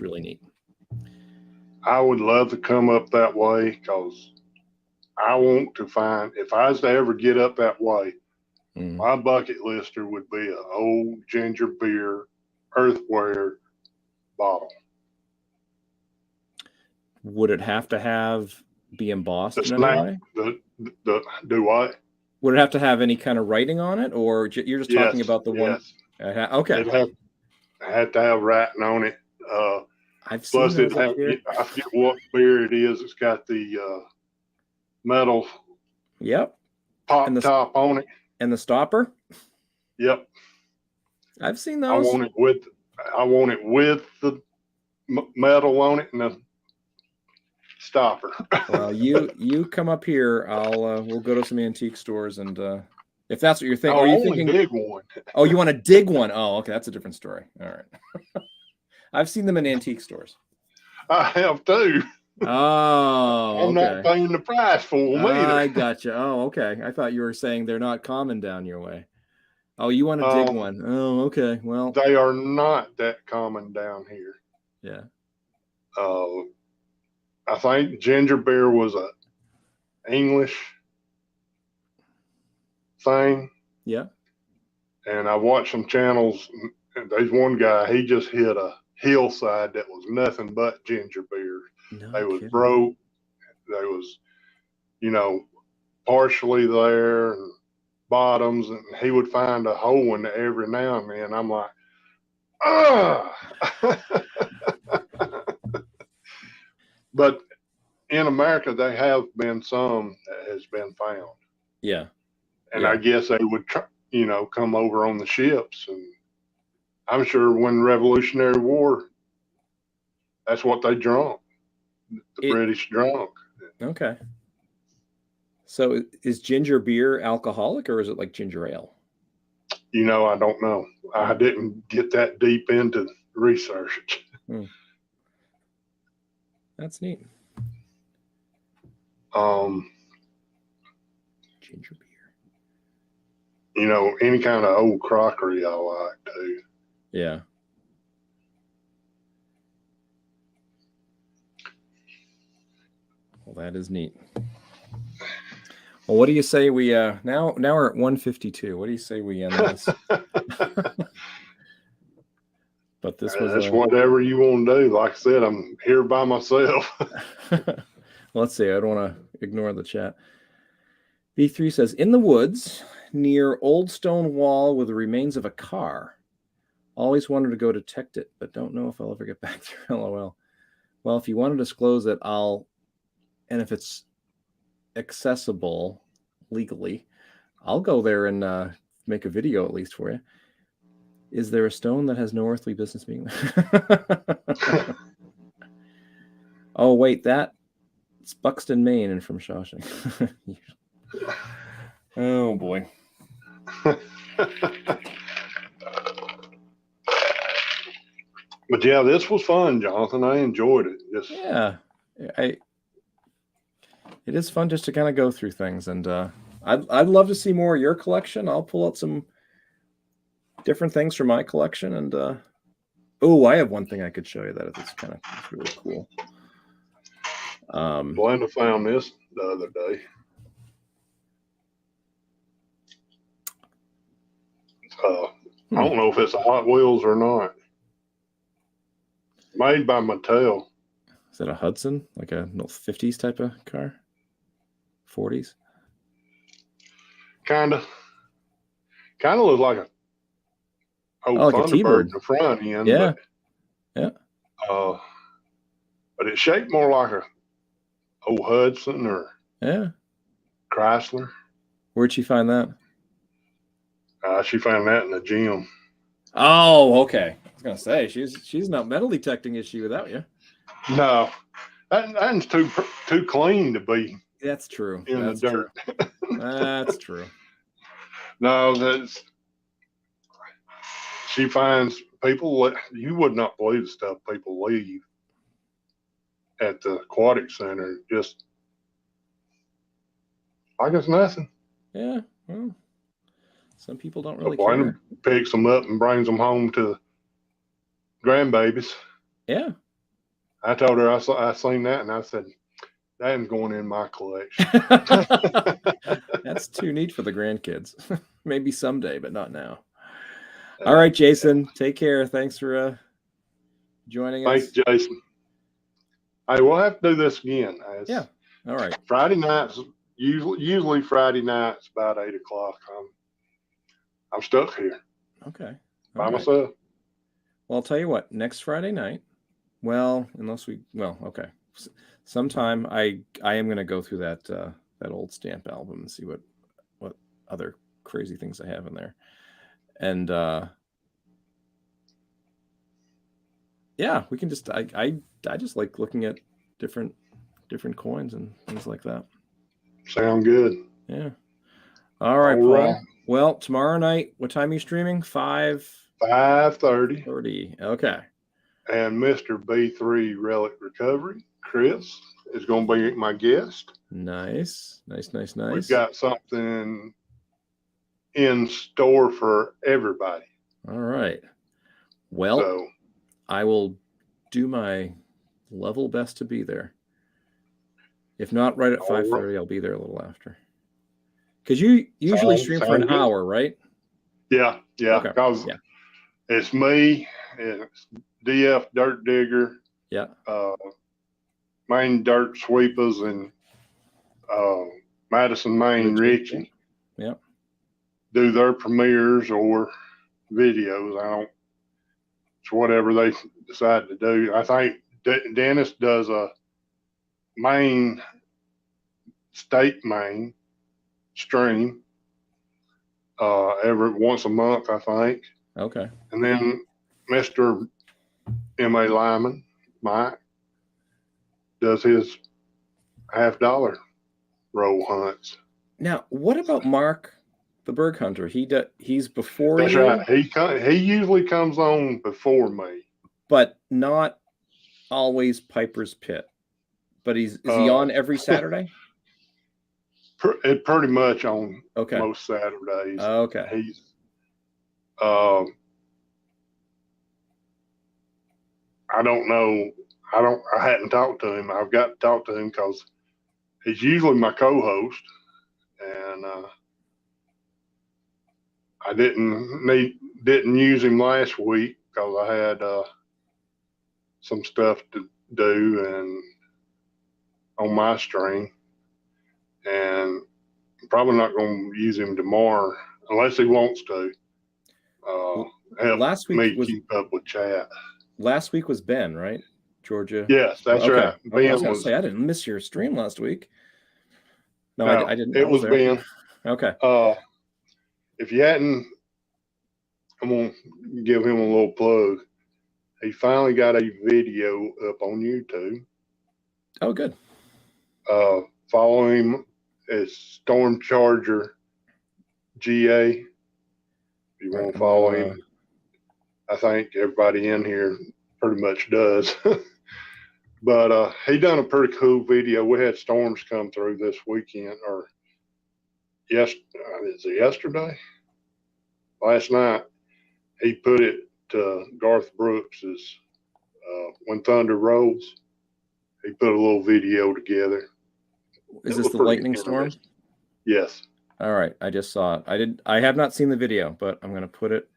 really neat. I would love to come up that way because I want to find, if I was to ever get up that way, my bucket lister would be an old ginger beer earthenware bottle. Would it have to be embossed The in any way? Do what? Would it have to have any kind of writing on it, or you're just talking about the one? Okay. It had to have writing on it. I've seen plus, those up here. I forget what beer it is. It's got the metal. Yep. Top on it. And the stopper. Yep. I've seen those. I want it with the metal on it and the stopper. Well, you come up here. We'll go to some antique stores, and if that's what you're thinking, are you thinking dig one? Oh, you want to dig one? Oh, okay, that's a different story. All right. I've seen them in antique stores. I have too. Oh, I'm not paying the price for them either. I gotcha. Oh, okay. I thought you were saying they're not common down your way. Oh, you want to dig one? Oh, okay. Well, they are not that common down here. Yeah. I think ginger beer was a English thing. Yeah. And I watched some channels, and there's one guy, he just hit a hillside that was nothing but ginger beer. They was broke. They was, partially there and bottoms, and he would find a hole in it every now and then. I'm like, But in America, there have been some that has been found. Yeah. And I guess they would, come over on the ships. And I'm sure when the Revolutionary War, that's what they drunk. The British drunk. Okay. So is ginger beer alcoholic, or is it like ginger ale? I don't know. I didn't get that deep into research. That's neat. Ginger beer. Any kind of old crockery I like too. Yeah. Well, that is neat. Well, what do you say we now we're at 152. What do you say we end this? But this was that's whatever you want to do. Like I said, I'm here by myself. Let's see. I don't want to ignore the chat. B3 says, in the woods near old stone wall with the remains of a car. Always wanted to go detect it, but don't know if I'll ever get back there. LOL. Well, if you want to disclose it, and if it's accessible legally, I'll go there and make a video at least for you. Is there a stone that has no earthly business being there? Oh, wait, it's Buxton, Maine, and from Shawshank. Oh, boy. But yeah, this was fun, Jonathan. I enjoyed it. It is fun just to kind of go through things, and I'd love to see more of your collection. I'll pull out some different things from my collection, and I have one thing I could show you that it's kind of really cool. Glenda found this the other day. I don't know if it's a Hot Wheels or not. Made by Mattel. Is that a Hudson? Like a 50s type of car? 40s? Kind of looks like a Thunderbird in the front end. Yeah. But it's shaped more like a old Hudson or Chrysler. Where'd she find that? She found that in the gym. Oh, okay. I was gonna say she's not metal detecting, is she, without you? No, that's too clean to be. That's true. In the dirt. That's true. No, she finds people. You would not believe the stuff people leave at the aquatic center. Just like it's nothing. Yeah. Well, some people don't really care. One picks them up and brings them home to grandbabies. Yeah. I told her I seen that, and I said, that ain't going in my collection. That's too neat for the grandkids. Maybe someday, but not now. All right, Jason, take care. Thanks for joining us. Thanks, Jason. Hey, we'll have to do this again. Yeah. All right. Friday nights, usually Friday nights about 8 o'clock. I'm stuck here. Okay. By myself. Well, I'll tell you what. Next Friday night. Well, okay. Sometime I am going to go through that old Stamp album and see what other crazy things I have in there. And yeah, we can just I just like looking at different coins and things like that. Sound good. Yeah. All right, Paul. Right. Well, tomorrow night, what time are you streaming? 5:30. Okay. And Mr. B3 Relic Recovery, Chris, is going to be my guest. Nice. We've got something in store for everybody. All right. Well, I will do my level best to be there. If not right at 5:30, I'll be there a little after. Because you usually stream for an hour, right? Yeah. Because it's me, it's DF Dirt Digger, Maine Dirt Sweepers, and Madison, Maine Richie. Yeah. Do their premieres or videos. It's whatever they decide to do. I think Dennis does a state Maine stream every once a month, I think. Okay. And then Mr. M.A. Lyman, Mike, does his $50 roll hunts. Now, what about Mark, the Berg Hunter? He's before you? That's right. He usually comes on before me. But not always Piper's Pit. But is he on every Saturday? Pretty much on most Saturdays. Okay. He's I don't know. I hadn't talked to him. I've got to talk to him because he's usually my co-host, and I didn't use him last week because I had some stuff to do and on my stream, and I'm probably not going to use him tomorrow unless he wants to. Help last week me keep up with chat. Last week was Ben, right? Georgia. Yes, that's right. Ben I was going to say I didn't miss your stream last week. No, I didn't. It was Ben. Okay. If you hadn't, I'm gonna give him a little plug. He finally got a video up on YouTube. Oh, good. Follow him as Storm Charger GA. If you want to follow him, I think everybody in here pretty much does. But he done a pretty cool video. We had storms come through this weekend, or yesterday? Last night. He put it to Garth Brooks's When Thunder Rolls. He put a little video together. Is this the lightning storm? Yes. All right. I just saw it. I have not seen the video, but I'm going to put it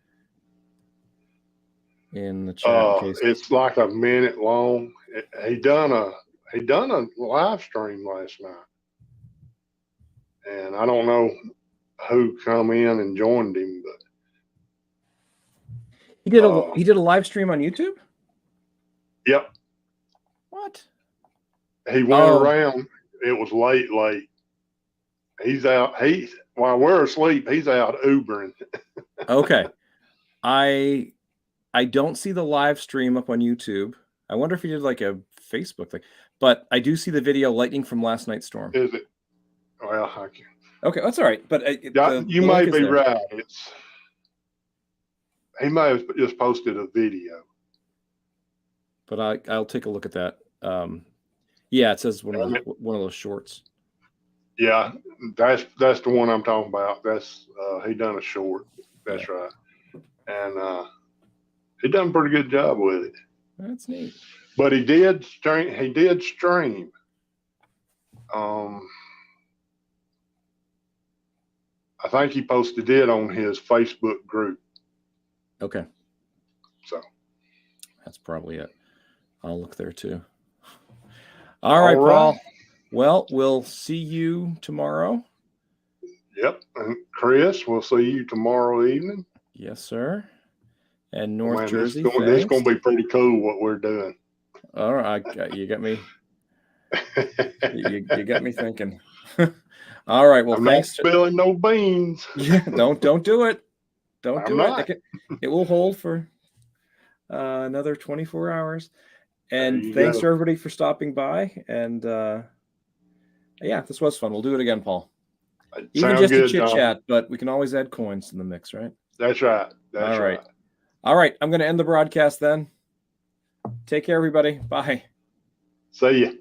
in the chat. It's like a minute long. He done a live stream last night, and I don't know who come in and joined him, but he did a live stream on YouTube. Yep. What? He went around. It was late. He's out. While we're asleep, he's out Ubering. Okay. I don't see the live stream up on YouTube. I wonder if he did like a Facebook thing. But I do see the video lightning from last night's storm. Is it? Well, I can. Okay, that's all right. But you may be right. He may have just posted a video. But I'll take a look at that. Yeah, it says one of those shorts. Yeah, that's the one I'm talking about. That's he done a short. That's right, and he done a pretty good job with it. That's neat. But he did stream. I think he posted it on his Facebook group. Okay. So that's probably it. I'll look there too. All right, Paul. Well, we'll see you tomorrow. Yep. And Chris, we'll see you tomorrow evening. Yes, sir. And North Jersey. It's going to be pretty cool what we're doing. All right. You got me. you got me thinking. All right. Well, I'm thanks. Not spilling no beans. Yeah. Don't do it. Don't do it. It will hold for another 24 hours. And thanks to everybody for stopping by. And yeah, this was fun. We'll do it again, Paul. Even just a chit chat, but we can always add coins in the mix, right? That's right. That's right. All right. I'm going to end the broadcast then. Take care, everybody. Bye. See ya.